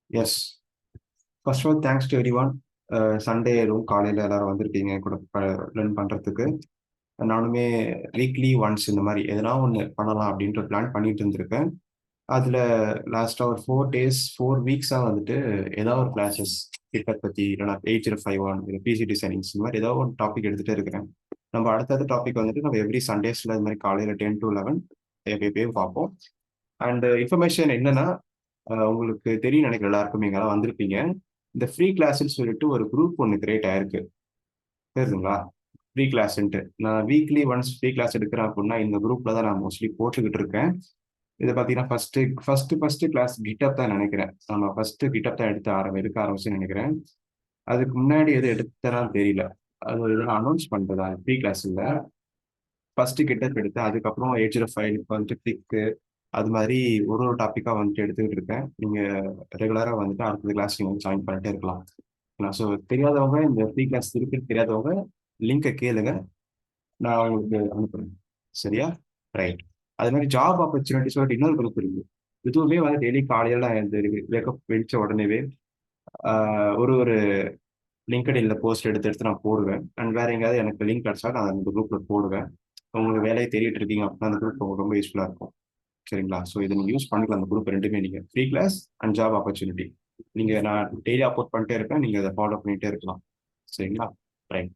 S. First of all thanks to everyone. Sunday எதுவும் காலையில் எல்லாரும் வந்திருக்கீங்க கூட லேர்ன் பண்ணுறதுக்கு. நானுமே வீக்லி ஒன்ஸ் இந்த மாதிரி எதனா ஒன்று பண்ணலாம் அப்படின்ற பிளான் பண்ணிட்டு இருந்திருக்கேன். அதில் லாஸ்ட்டாக ஒரு 4 டேஸ் 4 வீக்ஸாக வந்துட்டு ஏதாவது ஒரு கிளாஸஸ் கிட்டத் பற்றி இல்லைனா 8051 இல்லை பிசி டிசைனிங்ஸ் இந்த மாதிரி ஏதாவது ஒரு டாபிக் எடுத்துகிட்டே இருக்கிறேன். நம்ம அடுத்தடுத்த டாபிக் வந்துட்டு நம்ம எவ்ரி சண்டேஸில் இந்த மாதிரி காலையில் 10 to 11 எப்பயும் பார்ப்போம். அண்ட் இன்ஃபர்மேஷன் என்னன்னா, உங்களுக்கு தெரியும் நினைக்கிற எல்லாருக்கும் நீங்களாம் வந்திருப்பீங்க. இந்த ஃப்ரீ கிளாஸ்ன்னு சொல்லிட்டு ஒரு குரூப் ஒன்று கிரியேட் ஆயிருக்கு. தெரியுதுங்களா? ஃப்ரீ கிளாஸ்ன்ட்டு. நான் வீக்லி ஒன்ஸ் ஃப்ரீ கிளாஸ் எடுக்கிறேன் அப்படின்னா இந்த குரூப்ல தான் நான் மோஸ்ட்லி போட்டுக்கிட்டு இருக்கேன். இதை பார்த்தீங்கன்னா ஃபர்ஸ்ட் கிளாஸ் கிட்டப் தான் நினைக்கிறேன். நம்ம ஃபர்ஸ்ட் கிட்டப் தான் எடுக்க ஆரம்பிச்சுன்னு நினைக்கிறேன். அதுக்கு முன்னாடி எது எடுத்தனா தெரியல. அது ஒரு இதெல்லாம் அனௌன்ஸ் பண்றதா ஃப்ரீ கிளாஸ் இல்ல. ஃபர்ஸ்ட் கிட்டப் எடுத்து அதுக்கப்புறம் ஏஜ்ல ஃபைல் வந்துட்டு கிளிக்கு அது மாதிரி ஒரு ஒரு டாப்பிக்காக வந்துட்டு எடுத்துக்கிட்டு இருக்கேன். நீங்கள் ரெகுலராக வந்துட்டு அடுத்த கிளாஸ் நீங்கள் ஜாயின் பண்ணிட்டே இருக்கலாம். ஸோ தெரியாதவங்க இந்த ஃப்ரீ கிளாஸ் இருக்குன்னு தெரியாதவங்க லிங்கை கேளுங்க, நான் உங்களுக்கு அனுப்புறேன். சரியா? ரைட். அது மாதிரி ஜாப் ஆப்பர்ச்சுனிட்டி சொல்லிட்டு இன்னொரு குரூப் இருக்கு. இதுவுமே வந்து டெய்லி காலையில வேக்கப் வெடிச்ச உடனேவே ஒரு ஒரு லிங்க்டின்ல போஸ்ட் எடுத்து எடுத்து நான் போடுவேன். அண்ட் வேற எங்கேயாவது எனக்கு லிங்க் கிடைச்சா நான் அந்த குரூப்ல போடுவேன். உங்களுக்கு வேலையை தேடிட்டு இருக்கீங்க அப்படின்னா அந்த குரூப் உங்களுக்கு ரொம்ப யூஸ்ஃபுல்லாக இருக்கும். சரிங்களா? ஸோ இதை நீங்கள் யூஸ் பண்ணிக்கலாம். அந்த குரூப் ரெண்டுமே நீங்கள் free class and job opportunity நீங்கள் நான் டெய்லி அப்லோட் பண்ணிட்டே இருப்பேன். நீங்கள் அதை ஃபாலோ பண்ணிட்டே இருக்கலாம். சரிங்களா? ரைட்.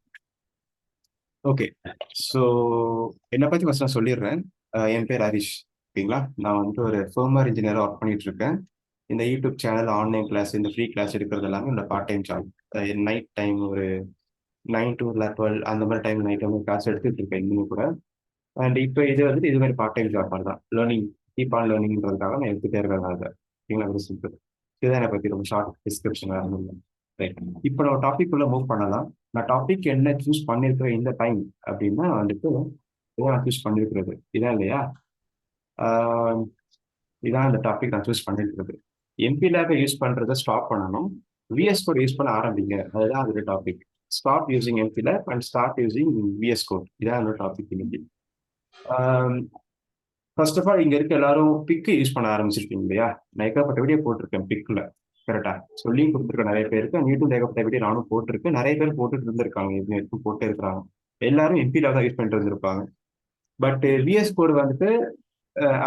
ஓகே. ஸோ என்னை பற்றி ஃபர்ஸ்ட் நான் சொல்லிடுறேன். என் பேர் ஹரிஷ். ஓகேங்களா? நான் வந்துட்டு ஒரு ஃபர்மர் இன்ஜினியராக ஒர்க் பண்ணிட்டு இருக்கேன். இந்த யூடியூப் சேனல் ஆன்லைன் கிளாஸ் இந்த ஃப்ரீ கிளாஸ் எடுக்கிறது எல்லாமே இந்த part time job. Night time ஒரு 9 to 12 அந்த மாதிரி டைம் நைட் டைம் கிளாஸ் எடுத்துட்டு இருக்கேன் இன்னும் கூட. அண்ட் இப்போ இது வந்துட்டு இது மாதிரி பார்ட் டைம் ஜாப் மாதிரி தான். லேர்னிங் கீப் ஆன் லேர்னிங்கிறதுக்காக நான் எடுத்துகிட்டே இருக்கேன் அதை. ஓகேங்களா? Very simple. இதுதான் என்னை பற்றி ரொம்ப ஷார்ட் டிஸ்கிரிப்ஷன் வேறு ஒன்றும் இல்லை. ரைட். இப்போ நம்ம டாபிக் உள்ள மூவ் பண்ணலாம். நான் டாபிக் என்ன சூஸ் பண்ணியிருக்கிற இந்த டைம் அப்படின்னா வந்துட்டு இதான் நான் சூஸ் பண்ணியிருக்கிறது. இதான் இல்லையா? ஆஹ் இதான் இந்த டாபிக் நான் சூஸ் பண்ணியிருக்கிறது. எம்பி லேபை யூஸ் பண்ணுறதை ஸ்டாப் பண்ணணும். விஎஸ் கோட் யூஸ் பண்ண ஆரம்பிங்க. அதுதான் அதோட topic. Stop using MPLAB and start using VS Code. இதான் அதோட டாபிக் இன்னைக்கு. ஃபர்ஸ்ட் ஆஃப் ஆல் இங்க இருக்க எல்லாரும் பிக் யூஸ் பண்ண ஆரம்பிச்சிருக்கீங்க இல்லையா? நான் ஏகப்பட்ட வீடியோ போட்டிருக்கேன் பிக்ல. கரெக்டா சொல்லியும் கொடுத்துருக்கேன் நிறைய பேருக்கு. நீட்டும் ஏகப்பட்ட வீடியோ நானும் போட்டிருக்கேன். நிறைய பேர் போட்டுட்டு இருந்திருக்காங்க. இது வரைக்கும் போட்டே இருக்கிறாங்க. எல்லாரும் எம்பில தான் யூஸ் பண்ணிட்டு இருந்திருப்பாங்க. பட் விஎஸ் கோடு வந்துட்டு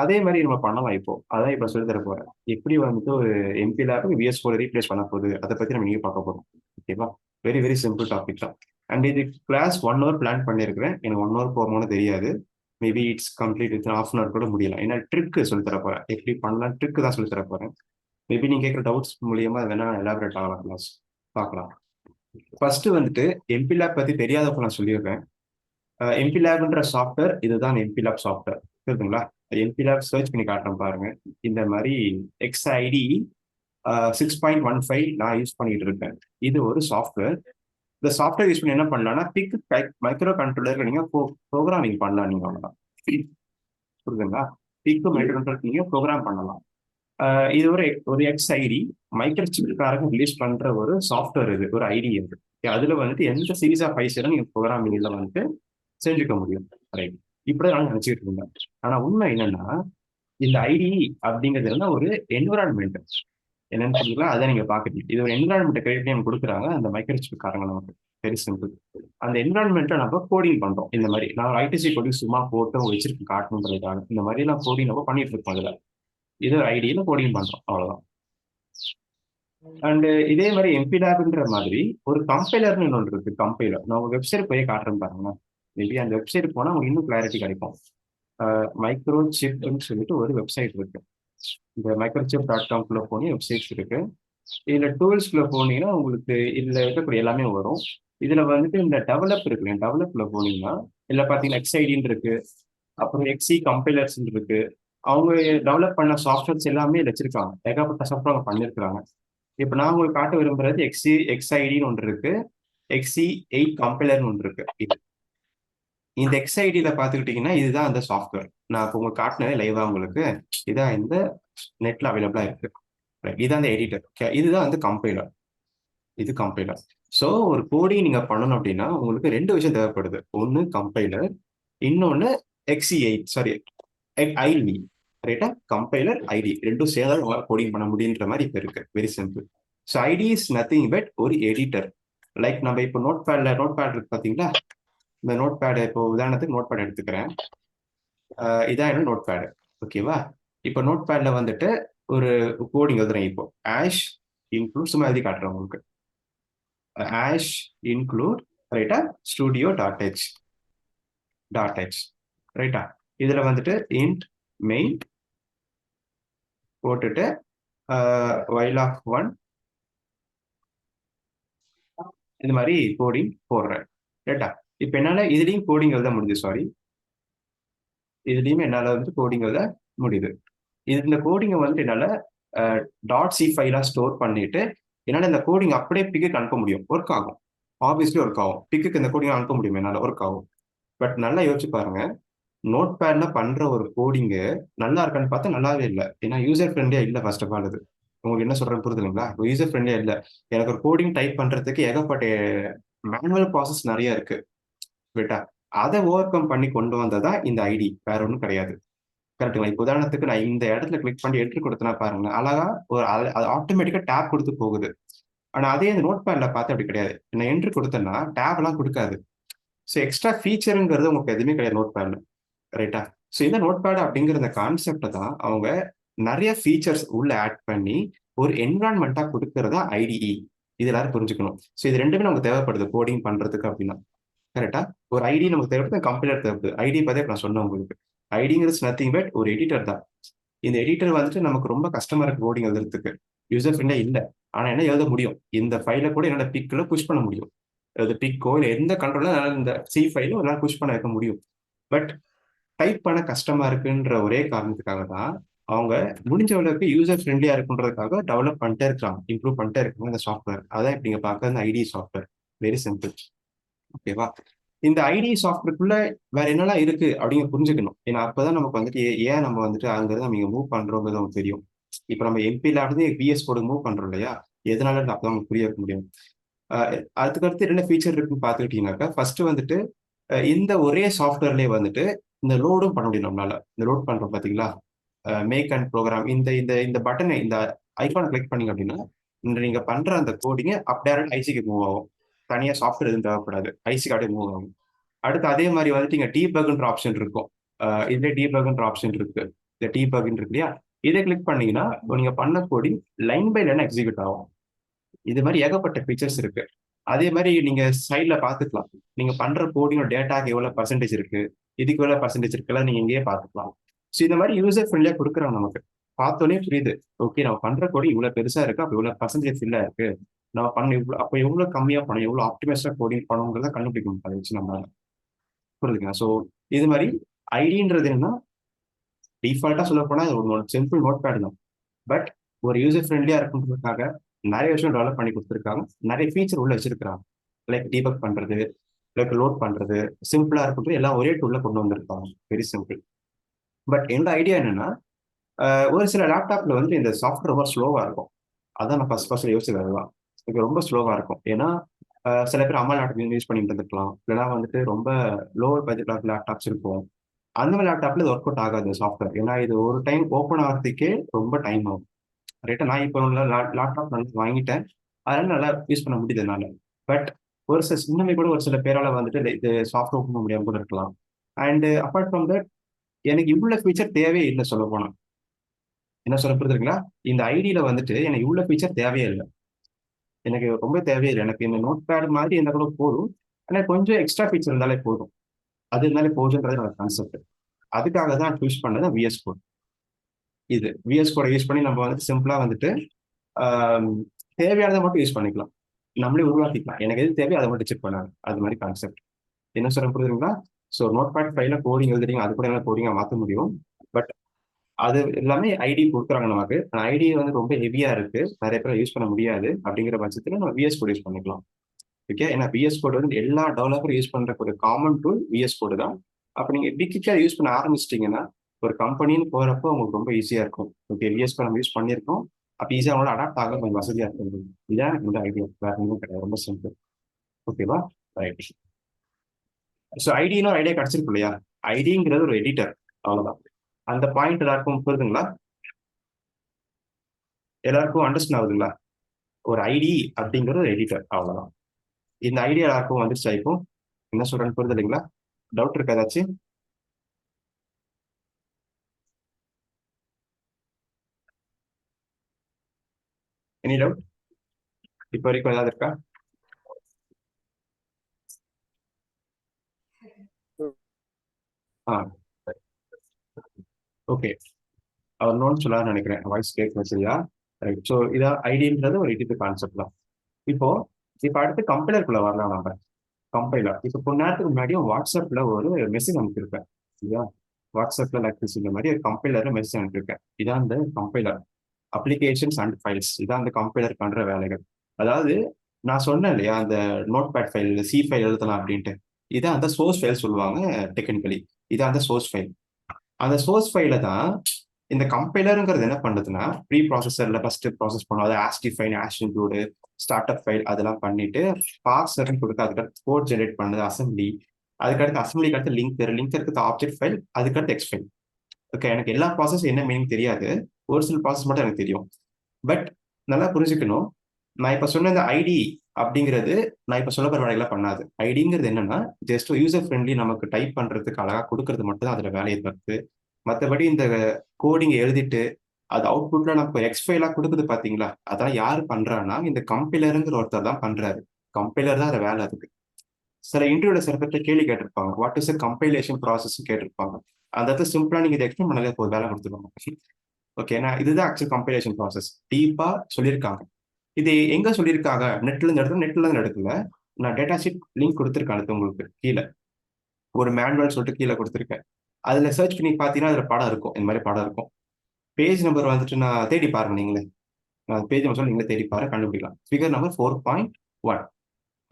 அதே மாதிரி நம்ம பண்ணலாம் இப்போ. அதான் இப்போ சொல்லி தர போறேன். எப்படி வந்துட்டு ஒரு எம்பி லேப் விஎஸ் கோடு ரீப்ளேஸ் பண்ண போகுது அதை பத்தி நம்ம நீங்க பார்க்க போறோம். ஓகேவா? வெரி வெரி சிம்பிள் டாபிக் தான். அண்ட் இது கிளாஸ் 1 hour பிளான் பண்ணியிருக்கிறேன். எனக்கு 1 hour போகணும்னு தெரியாது. Maybe it's complete with ½ hour கூட முடியலாம். ஏன்னா ட்ரிக் சொல்லி தர போறேன். எப்படி பண்ணலாம் ட்ரிக் தான் சொல்லி தர போறேன். மேபி நீங்க கேட்குற டவுட்ஸ் மூலியமா வேணா எலாபரேட் ஆகலாம் கிளாஸ். பார்க்கலாம். ஃபர்ஸ்ட் வந்துட்டு எம்பி லேப் பத்தி தெரியாதப்ப நான் சொல்லிடுறேன். எம்பி லேப்ன்ற சாஃப்ட்வேர் இதுதான் எம்பி லேப் சாஃப்ட்வேர். புரியுதுங்களா? எம்பி லேப் சர்ச் பண்ணி காட்டுறேன் பாருங்க. இந்த மாதிரி XID 6.15 நான் யூஸ் பண்ணிட்டு இருக்கேன். இது ஒரு சாஃப்ட்வேர். இந்த சாஃப்ட்வேர் யூஸ் பண்ணி என்ன பண்ணலாம்னா பிக் மைக்ரோ கண்ட்ரோலர் நீங்க ப்ரோக்ராமிங் பண்ணலாம். நீங்க அவ்வளவுதான். புரியுதுங்களா? பிக் மைக்ரோ கண்ட்ரோலர் நீங்க ப்ரோக்ராம் பண்ணலாம். இது ஒரு XID மைக்ரோசிப்காரங்க ரிலீஸ் பண்ற ஒரு சாஃப்ட்வேர். இது ஒரு ஐடி இருக்கு. அதுல வந்துட்டு எந்த சீரீஸ் ஆஃப் ஃபைல்ஸ் நீங்க ப்ரோக்ராமிங்ல வந்துட்டு செஞ்சுக்க முடியும். ரைட். இப்படி நான் நினைச்சிட்டு இருந்தேன். ஆனா உண்மை என்னன்னா இந்த ஐடி அப்படிங்கிறது ஒரு என்விரான்மெண்ட். என்னன்னு சொல்லிக்கலாம் அதை நீங்க பாக்குறீங்க. இது ஒரு என்விரான்மெண்ட் கிரியேட் பண்ணி கொடுக்குறாங்க அந்த மைக்ரோசிப் காரங்க நமக்கு. Very simple. அந்த என்விரான்மெண்ட்டை நம்ம கோடிங் பண்றோம். இந்த மாதிரி நான் ஐடிசி கோடிங் சும்மா போட்டு வச்சிருக்கு காட்டணுன்றதுக்காக இந்த மாதிரி எல்லாம் கோடிங் நம்ம பண்ணிட்டு இருக்கோம். அதுல இது ஒரு ஐடியில கோடிங் பண்றோம். அவ்வளவுதான். அண்ட் இதே மாதிரி எம்பி லேப்ன்ற மாதிரி ஒரு கம்பைலர்னு ஒன்று இருக்கு. கம்பைலர் நான் உங்க வெப்சைட் போய் காட்டுறேன் பாருங்க. மேபி அந்த வெப்சைட் போனா உங்களுக்கு இன்னும் கிளாரிட்டி கிடைக்கும். மைக்ரோ சிப்னு சொல்லிட்டு ஒரு வெப்சைட் இருக்கு. இந்த microchip.com போனீங்க வெப்சைட்ஸ் இருக்கு. இதுல டூல்ஸ்குள்ள போனீங்கன்னா உங்களுக்கு இதுல இருக்கக்கூடிய எல்லாமே வரும். இதுல வந்துட்டு இந்த டெவலப் இருக்கு. டெவலப்ல போனீங்கன்னா இதுல பாத்தீங்கன்னா XID இருக்கு. அப்புறம் XE கம்பைலர்ஸ் இருக்கு. அவங்க டெவலப் பண்ண சாஃப்ட்வேர்ஸ் எல்லாமே வச்சிருக்காங்க. ஏகப்பட்ட சாஃப்ட்வேர் அவங்க பண்ணிருக்காங்க. இப்ப நான் உங்களுக்கு காட்ட விரும்புறது XIDன்னு ஒன்று இருக்கு. XE8 கம்பைலர்னு ஒன்று இருக்கு. இந்த XIDல பாத்துக்கிட்டீங்கன்னா இதுதான் அந்த சாஃப்ட்வேர். நான் இப்போ உங்களுக்கு காட்டினதே லைவா உங்களுக்கு. இதான் இந்த நெட்ல அவைலபிளா இருக்கு. இதான் அந்த எடிட்டர். இதுதான் வந்து கம்பைலர். இது கம்பைலர். ஸோ ஒரு கோடிங் நீங்க பண்ணணும் அப்படின்னா உங்களுக்கு 2 விஷயம் தேவைப்படுது. ஒன்னு கம்பைலர், இன்னொன்னு XE8 சாரி ஐல்வி. ரைட்டா? கம்பைலர் ஐடி ரெண்டும் சேர்ந்தாலும் உங்களால் கோடிங் பண்ண முடியுன்ற மாதிரி இப்போ இருக்கு. Very simple. So it is nothing but ஒரு எடிட்டர். லைக் நம்ம இப்போ நோட் பேட் இருக்கு பார்த்தீங்களா? இந்த நோட் பேடு இப்போ உதாரணத்துக்கு நோட் பேட் எடுத்துக்கிறேன். இதான் என்ன நோட் பேடு. ஓகேவா? இப்போ நோட் பேடில் வந்துட்டு ஒரு கோடிங் எழுதுறேன். இப்போ ஆஷ் இன்க்ளூட் சும்மா எழுதி காட்டுறேன் உங்களுக்கு. ஆஷ் இன்க்ளூட் ரைட்டா ஸ்டுடியோ டாட் ஹெச் ரைட்டா. இதுல வந்துட்டு இன்ட் மெயின் போட்டுட்டு வைல் ஆஃப் 1 இந்த மாதிரி கோடிங் போடுறேன். ரைட்டா. இப்போ என்னால இதுலயும் கோடிங் எழுத முடியுது. சாரி, இதுலயும் என்னால வந்து கோடிங் எழுத முடியுது. இந்த கோடிங்கை வந்து என்னால டாட் சி ஃபைலா ஸ்டோர் பண்ணிட்டு என்னால இந்த கோடிங் அப்படியே பிக்கு அனுப்ப முடியும். ஒர்க் ஆகும், ஆப்வியஸ்லி ஒர்க் ஆகும். பிக்கு இந்த கோடிங் அனுப்ப முடியும், என்னால ஒர்க் ஆகும். பட் நல்லா யோசிச்சு பாருங்க, நோட் பேட்ல பண்ற ஒரு கோடிங்கு நல்லா இருக்கான்னு பார்த்தா நல்லாவே இல்லை. ஏன்னா யூசர் ஃப்ரெண்ட்லியா இல்லை. ஃபர்ஸ்ட் ஆஃப் ஆல் அது உங்களுக்கு என்ன சொல்றேன்னு புரியுதுங்களா? யூசர் ஃப்ரெண்ட்லியா இல்லை. எனக்கு ஒரு கோடிங் டைப் பண்றதுக்கு ஏகப்பட்ட மேனுவல் ப்ராசஸ் நிறைய இருக்கு. ரைட்டா. அதை ஓவர் கம் பண்ணி கொண்டு வந்ததா இந்த ஐடி, வேற ஒன்றும் கிடையாது. கரெக்டுங்களா? இப்போ உதாரணத்துக்கு நான் இந்த இடத்துல கிளிக் பண்ணி என்ட்ரி கொடுத்தனா பாருங்க, அழகா ஒரு அது ஆட்டோமேட்டிக்கா டேப் கொடுத்து போகுது. ஆனா அதே இந்த நோட் பேட்ல பார்த்து அப்படி கிடையாது. நான் என்ட்ரி கொடுத்தேன்னா டேப் எல்லாம் கொடுக்காது. ஸோ எக்ஸ்ட்ரா ஃபீச்சருங்கிறது உங்களுக்கு எதுவுமே கிடையாது நோட் பேட்ல. ரைட்டா. ஸோ இந்த நோட் பேட் அப்படிங்கிற இந்த கான்செப்டை தான் அவங்க நிறைய ஃபீச்சர்ஸ் உள்ள ஆட் பண்ணி ஒரு என்விரான்மெண்டா கொடுக்கறதா ஐடிஇ. இது எல்லாரும் புரிஞ்சுக்கணும். ஸோ இது ரெண்டுமே நமக்கு தேவைப்படுது கோடிங் பண்றதுக்கு அப்படின்னா. கரெக்டா. ஒரு ஐடி நமக்கு தேவைப்படுது, கம்பைலர் தேவைப்படுது. ஐடி பத்தி நான் சொன்னேன் உங்களுக்கு. ஐடிங்கிறது நத்திங் பட் ஒரு எடிட்டர் தான். இந்த எடிட்டர் வந்துட்டு நமக்கு ரொம்ப கஷ்டமா இருக்கு கோடிங் எழுதுறதுக்கு. யூசர் ஃப்ரெண்ட்லியா இல்லை. ஆனா என்ன எழுத முடியும், இந்த ஃபைலை கூட என்னோட பிக்ல புஷ் பண்ண முடியும். அது பிக்கோ இல்லை எந்த கண்ட்ரோல இந்த சி ஃபைல ஒரு புஷ் பண்ண வைக்க முடியும். பட் டைப் பண்ண கஷ்டமா இருக்குன்ற ஒரே காரணத்துக்காக தான் அவங்க முடிஞ்ச அளவுக்கு யூசர் ஃப்ரெண்ட்லியா இருக்குன்றதுக்காக டெவலப் பண்ணிட்டே இருக்காங்க, இம்ப்ரூவ் பண்ணிட்டே இருக்காங்க இந்த சாஃப்ட்வேர். அதான் இப்ப நீங்க பார்க்கறது ஐடி சாஃப்ட்வேர். Very simple. ஓகேவா? இந்த ஐடி சாஃப்ட்வேருக்குள்ள வேற என்னெல்லாம் இருக்கு அப்படிங்க புரிஞ்சுக்கணும். ஏன்னா அப்பதான் நமக்கு வந்துட்டு ஏன் நம்ம வந்துட்டு அங்கிருந்து நம்ம மூவ் பண்றோங்கிறது நமக்கு தெரியும். இப்ப நம்ம எம்பில இருந்து விஎஸ் கோடு மூவ் பண்றோம் இல்லையா? எதனால அப்பதான் நமக்கு புரிய வைக்க முடியும். அதுக்கடுத்து என்ன ஃபீச்சர் இருக்குன்னு பார்த்துக்கிட்டீங்கன்னாக்கா, ஃபர்ஸ்ட் வந்துட்டு இந்த ஒரே சாஃப்ட்வேர்லயே வந்துட்டு இந்த லோடும் பண்ண முடியும் நம்மளால. இந்த லோட் பண்றோம் பாத்தீங்களா? மேக் அண்ட் ப்ரோக்ராம் இந்த இந்த இந்த பட்டனை, இந்த ஐகானை கிளிக் பண்ணீங்க அப்படின்னா நீங்க பண்ற அந்த கோடிங்க அப் டைரக்ட் ஐசிக்கு மூவ் ஆகும். தனியா சாஃப்ட்வேர் எதுவும் தேவைப்படாது, ஐசிக்கு அப்படியே மூவ் ஆகும். அடுத்து அதே மாதிரி வந்துட்டு இங்க டீபக்ன்ற ஆப்ஷன் இருக்கும். இதுல டீபக்ன்ற ஆப்ஷன் இருக்கு. இந்த டீபக் இருக்கு இல்லையா? இதை கிளிக் பண்ணீங்கன்னா நீங்க பண்ண coding line by line execute ஆகும். இது மாதிரி ஏகப்பட்ட ஃபீச்சர்ஸ் இருக்கு. அதே மாதிரி நீங்க சைட்ல பாத்துக்கலாம், நீங்க பண்ற கோடிங்கோட டேட்டாக்கு எவ்வளவு பர்சன்டேஜ் இருக்கு, இதுக்கு எவ்வளவு பர்சன்டேஜ் இருக்குல்ல நீங்க இங்கேயே பாத்துக்கலாம். ஸோ இந்த மாதிரி யூசர் ஃப்ரெண்ட்லியா கொடுக்குறாங்க நமக்கு. பார்த்தோன்னே புரியுது, ஓகே நம்ம பண்ற கோடி இவ்வளவு பெருசா இருக்கு, அப்ப இவ்வளவு பர்சன்டேஜ் ஃபில்லா இருக்கு, நம்ம பண்ண இவ்வளவு அப்ப எவ்வளவு கம்மியா பண்ணணும், எவ்வளவு ஆப்டிமைஸ்டா கோடிங் பண்ணணுங்கிறத கண்டுபிடிக்க முடியும் அதை வச்சு நம்ம. புரியுதுங்களா? ஸோ இது மாதிரி ஐடின்றது என்னன்னா டிஃபால்ட்டா சொல்ல போனா ஒரு சிம்பிள் நோட் பேட் தான். பட் ஒரு யூசர் ஃப்ரெண்ட்லியா இருக்குன்றதுக்காக நிறைய விஷயம் டெவலப் பண்ணி கொடுத்துருக்காங்க. நிறைய ஃபீச்சர் உள்ள வச்சிருக்காங்க. லைக் டீபக் பண்றது, லைக் லோட் பண்றது, சிம்பிளா இருக்கிறது எல்லாம் ஒரே டூல்ல கொண்டு வந்திருக்காங்க. Very simple. பட் என்னோட ஐடியா என்னன்னா, ஒரு சில லேப்டாப்ல வந்து இந்த சாஃப்ட்வேர் ரொம்ப ஸ்லோவா இருக்கும். அதான் நான் ஃபர்ஸ்ட் யோசிச்சது அதுதான். இது ரொம்ப ஸ்லோவா இருக்கும். ஏன்னா சில பேர் அம்மா லேப்டாப் யூஸ் பண்ணிட்டு இருந்துக்கலாம், இல்லைன்னா வந்துட்டு ரொம்ப லோவர் பட்ஜெட் லேப்டாப்ஸ் இருக்கும். அந்த மாதிரி லேப்டாப்ல இது ஒர்க் அவுட் ஆகாது சாஃப்ட்வேர். ஏன்னா இது ஒரு டைம் ஓப்பன் ஆகிறதுக்கே ரொம்ப டைம் ஆகும். ரைட்டா. நான் இப்போ லேப்டாப் நல்லா வாங்கிட்டேன், அதனால நல்லா யூஸ் பண்ண முடியுது என்னால. பட் ஒரு சில இன்னுமே கூட ஒரு சில பேரால வந்துட்டு இது சாஃப்ட்வேர் ஓப்பன் பண்ண முடியாம கூட இருக்கலாம். அண்ட் அப்பார்ட் ஃப்ரம் தட் எனக்கு இவ்வளவு ஃபீச்சர் தேவையே இல்லை சொல்ல போனா. என்ன சொல்ல புரியுதுங்களா? இந்த ஐடியில வந்துட்டு எனக்கு இவ்வளவு ஃபீச்சர் தேவையே இல்லை. எனக்கு ரொம்ப தேவையே இல்லை. எனக்கு இந்த நோட் பேட் மாதிரி இருந்தா கூட போதும். ஆனா கொஞ்சம் எக்ஸ்ட்ரா ஃபீச்சர் இருந்தாலே போதும். அது இருந்தாலே போதுன்றது என்னோட கான்செப்ட். அதுக்காக தான் சூஸ் பண்ணது விஎஸ் கோட். இது விஎஸ் கோடை யூஸ் பண்ணி நம்ம வந்துட்டு சிம்பிளா வந்துட்டு ஆஹ், தேவையானதை மட்டும் யூஸ் பண்ணிக்கலாம். நம்மளே உருவாக்கிக்கலாம். எனக்கு எது தேவையோ அதை மட்டும் செக் பண்ணாங்க. அது மாதிரி கான்செப்ட். என்ன சொல்ல புரியுதுங்களா? ஸோ நோட் பேட் ஃபைல கோடிங் எழுதுறீங்க, அது கூட என்ன கோடிங்கா மாற்ற முடியும். பட் அது எல்லாமே ஐடி கொடுக்குறாங்க நமக்கு. ஐடி வந்து ரொம்ப ஹெவியா இருக்கு, நிறைய பேர் யூஸ் பண்ண முடியாது. அப்படிங்கிற பட்சத்தில் நம்ம விஎஸ் கோட் யூஸ் பண்ணிக்கலாம். ஓகே. ஏன்னா விஎஸ் கோட் வந்து எல்லா டெவலப்பரும் யூஸ் பண்ற ஒரு காமன் டூல் விஎஸ் கோடு தான். அப்ப நீங்க பிக்கிக்கா யூஸ் பண்ண ஆரம்பிச்சிட்டீங்கன்னா ஒரு கம்பெனின்னு போறப்போ உங்களுக்கு ரொம்ப ஈஸியா இருக்கும். ஓகே, விஎஸ் கோட் நம்ம யூஸ் பண்ணியிருக்கோம், அப்ப ஈஸியா அவங்களோட அடாப்ட் ஆக கொஞ்சம் வசதியா இருக்கும். இதான் இந்த ஐடியா, வேற ஒன்றும் கிடையாது. ரொம்ப சிம்பிள். ஓகேவா? ரைட். ஸோ ஐடின்னு ஒரு ஐடியா கிடைச்சிருக்கு இல்லையா? ஐடிங்கிறது ஒரு எடிட்டர், அவ்வளவுதான். அந்த பாயிண்ட் எல்லாருக்கும் புரியுதுங்களா? எல்லாருக்கும் அண்டர்ஸ்டாண்ட் ஆகுதுங்களா? ஒரு ஐடி அப்படிங்கிற ஒரு எடிட்டர், அவ்வளவுதான். இந்த ஐடியா எல்லாருக்கும் வந்துருச்சா இப்போ? என்ன சொல்றேன்னு புரியுது இல்லைங்களா? டவுட் இருக்கா ஏதாச்சும்? எனி டவுட் இப்போ வரைக்கும் ஏதாவது இருக்கா? ஆ, ஓகே. அவர் நோன்னு சொல்லான்னு நினைக்கிறேன், வாய்ஸ் கேட்கல சரியா. ரைட். ஸோ இதான் ஐடின்றது ஒரு எடிட்டர் கான்செப்ட் தான். இப்போ இப்போ அடுத்து கம்பைலருக்குள்ள வரலாம் நம்ம. கம்பைலர் இப்போ கொஞ்ச நேரத்துக்கு முன்னாடியும் வாட்ஸ்அப்ல ஒரு மெசேஜ் அனுப்பியிருப்பேன் சரியா. வாட்ஸ்அப்ல லைக் இந்த மாதிரி கம்பைலர் மெசேஜ் அனுப்பியிருக்கேன். இதான் அந்த கம்பைலர், அப்ளிகேஷன்ஸ் அண்ட் ஃபைல்ஸ். இதான் அந்த கம்பைலர் பண்ற வேலைகள். அதாவது நான் சொன்னேன் இல்லையா, அந்த notepad file, C file எழுதலாம் அப்படின்ட்டு. இதான் அந்த சோர்ஸ் ஃபைல் சொல்லுவாங்க டெக்னிக்கலி. இதான் அந்த சோர்ஸ் ஃபைல். அந்த சோர்ஸ் ஃபைல தான் இந்த கம்பைலருங்கிறது என்ன பண்ணுதுன்னா, ப்ரீ ப்ராசஸர்ல ஃபர்ஸ்ட் ப்ராசஸ் பண்ணும். அது as define, as include, start up file அதெல்லாம் பண்ணிட்டு பார்சர்னு கொடுத்து அதுக்கடுத்து கோட் ஜெனரேட் பண்ணுது, அசம்பிளி. அதுக்கடுத்து அசம்பிளிக்கு அடுத்து லிங்கர், லிங்கருக்கு ஆப்ஜெக்ட் ஃபைல், அதுக்கடுத்து எக்ஸ் ஃபைல். ஓகே, எனக்கு எல்லா ப்ராசஸ் என்ன மீனிங் தெரியாது, ஒரு சில ப்ராசஸ் மட்டும் எனக்கு தெரியும். பட் நல்லா புரிஞ்சுக்கணும், நான் இப்ப சொன்ன இந்த ஐடி அப்படிங்கிறது நான் இப்ப சொல்ல போற வேலைகளை பண்ணாது. ஐடிங்கிறது என்னன்னா, ஜஸ்ட் யூசர் ஃப்ரெண்ட்லி, நமக்கு டைப் பண்றதுக்கு அழகா கொடுக்கறது மட்டும் தான் அதுல வேலையை தவிர்த்து, மற்றபடி இந்த கோடிங் எழுதிட்டு அது அவுட்புட்ல நமக்கு எக்ஸ் ஃபைலா கொடுக்குது பாத்தீங்களா, அதான் யாரு பண்றான்னா இந்த கம்பைலருங்கிற ஒருத்தர் தான் பண்றாரு. கம்பைலர் தான் அதை வேலை அதுக்கு. சில இன்டர்வியூல சில பேர்ட்ட கேள்வி கேட்டிருப்பாங்க, வாட் இஸ் கம்பைலேஷன் ப்ராசஸ் கேட்டிருப்பாங்க. அந்த இடத்துல சிம்பிளா நீங்க இதை எக்ஸ்பிளைன் பண்ணாலே போதும், வேலை கொடுத்துருவாங்க. ஓகேனா, இதுதான் ஆக்சுவல் கம்பைலேஷன் ப்ராசஸ், டீப்பா சொல்லியிருக்காங்க. இது எங்க சொல்லியிருக்காங்க, நெட்ல இருந்து எடுத்து, நெட்ல இருந்து எடுக்கல. நான் டேட்டா ஷீட் லிங்க் கொடுத்துருக்கேன் அடுத்து உங்களுக்கு கீழே, ஒரு மேனுவல் சொல்லிட்டு கீழே கொடுத்துருக்கேன். அதுல சர்ச் பண்ணி பார்த்தீங்கன்னா அதுல படம் இருக்கும், இந்த மாதிரி படம் இருக்கும். பேஜ் நம்பர் வந்துட்டு நான் தேடி பாருங்க நீங்களே. நான் பேஜ் நம்பர் சொல்லி நீங்களே தேடி பாருங்க, கண்டுபிடிக்கலாம். ஃபிகர் நம்பர் 4.1,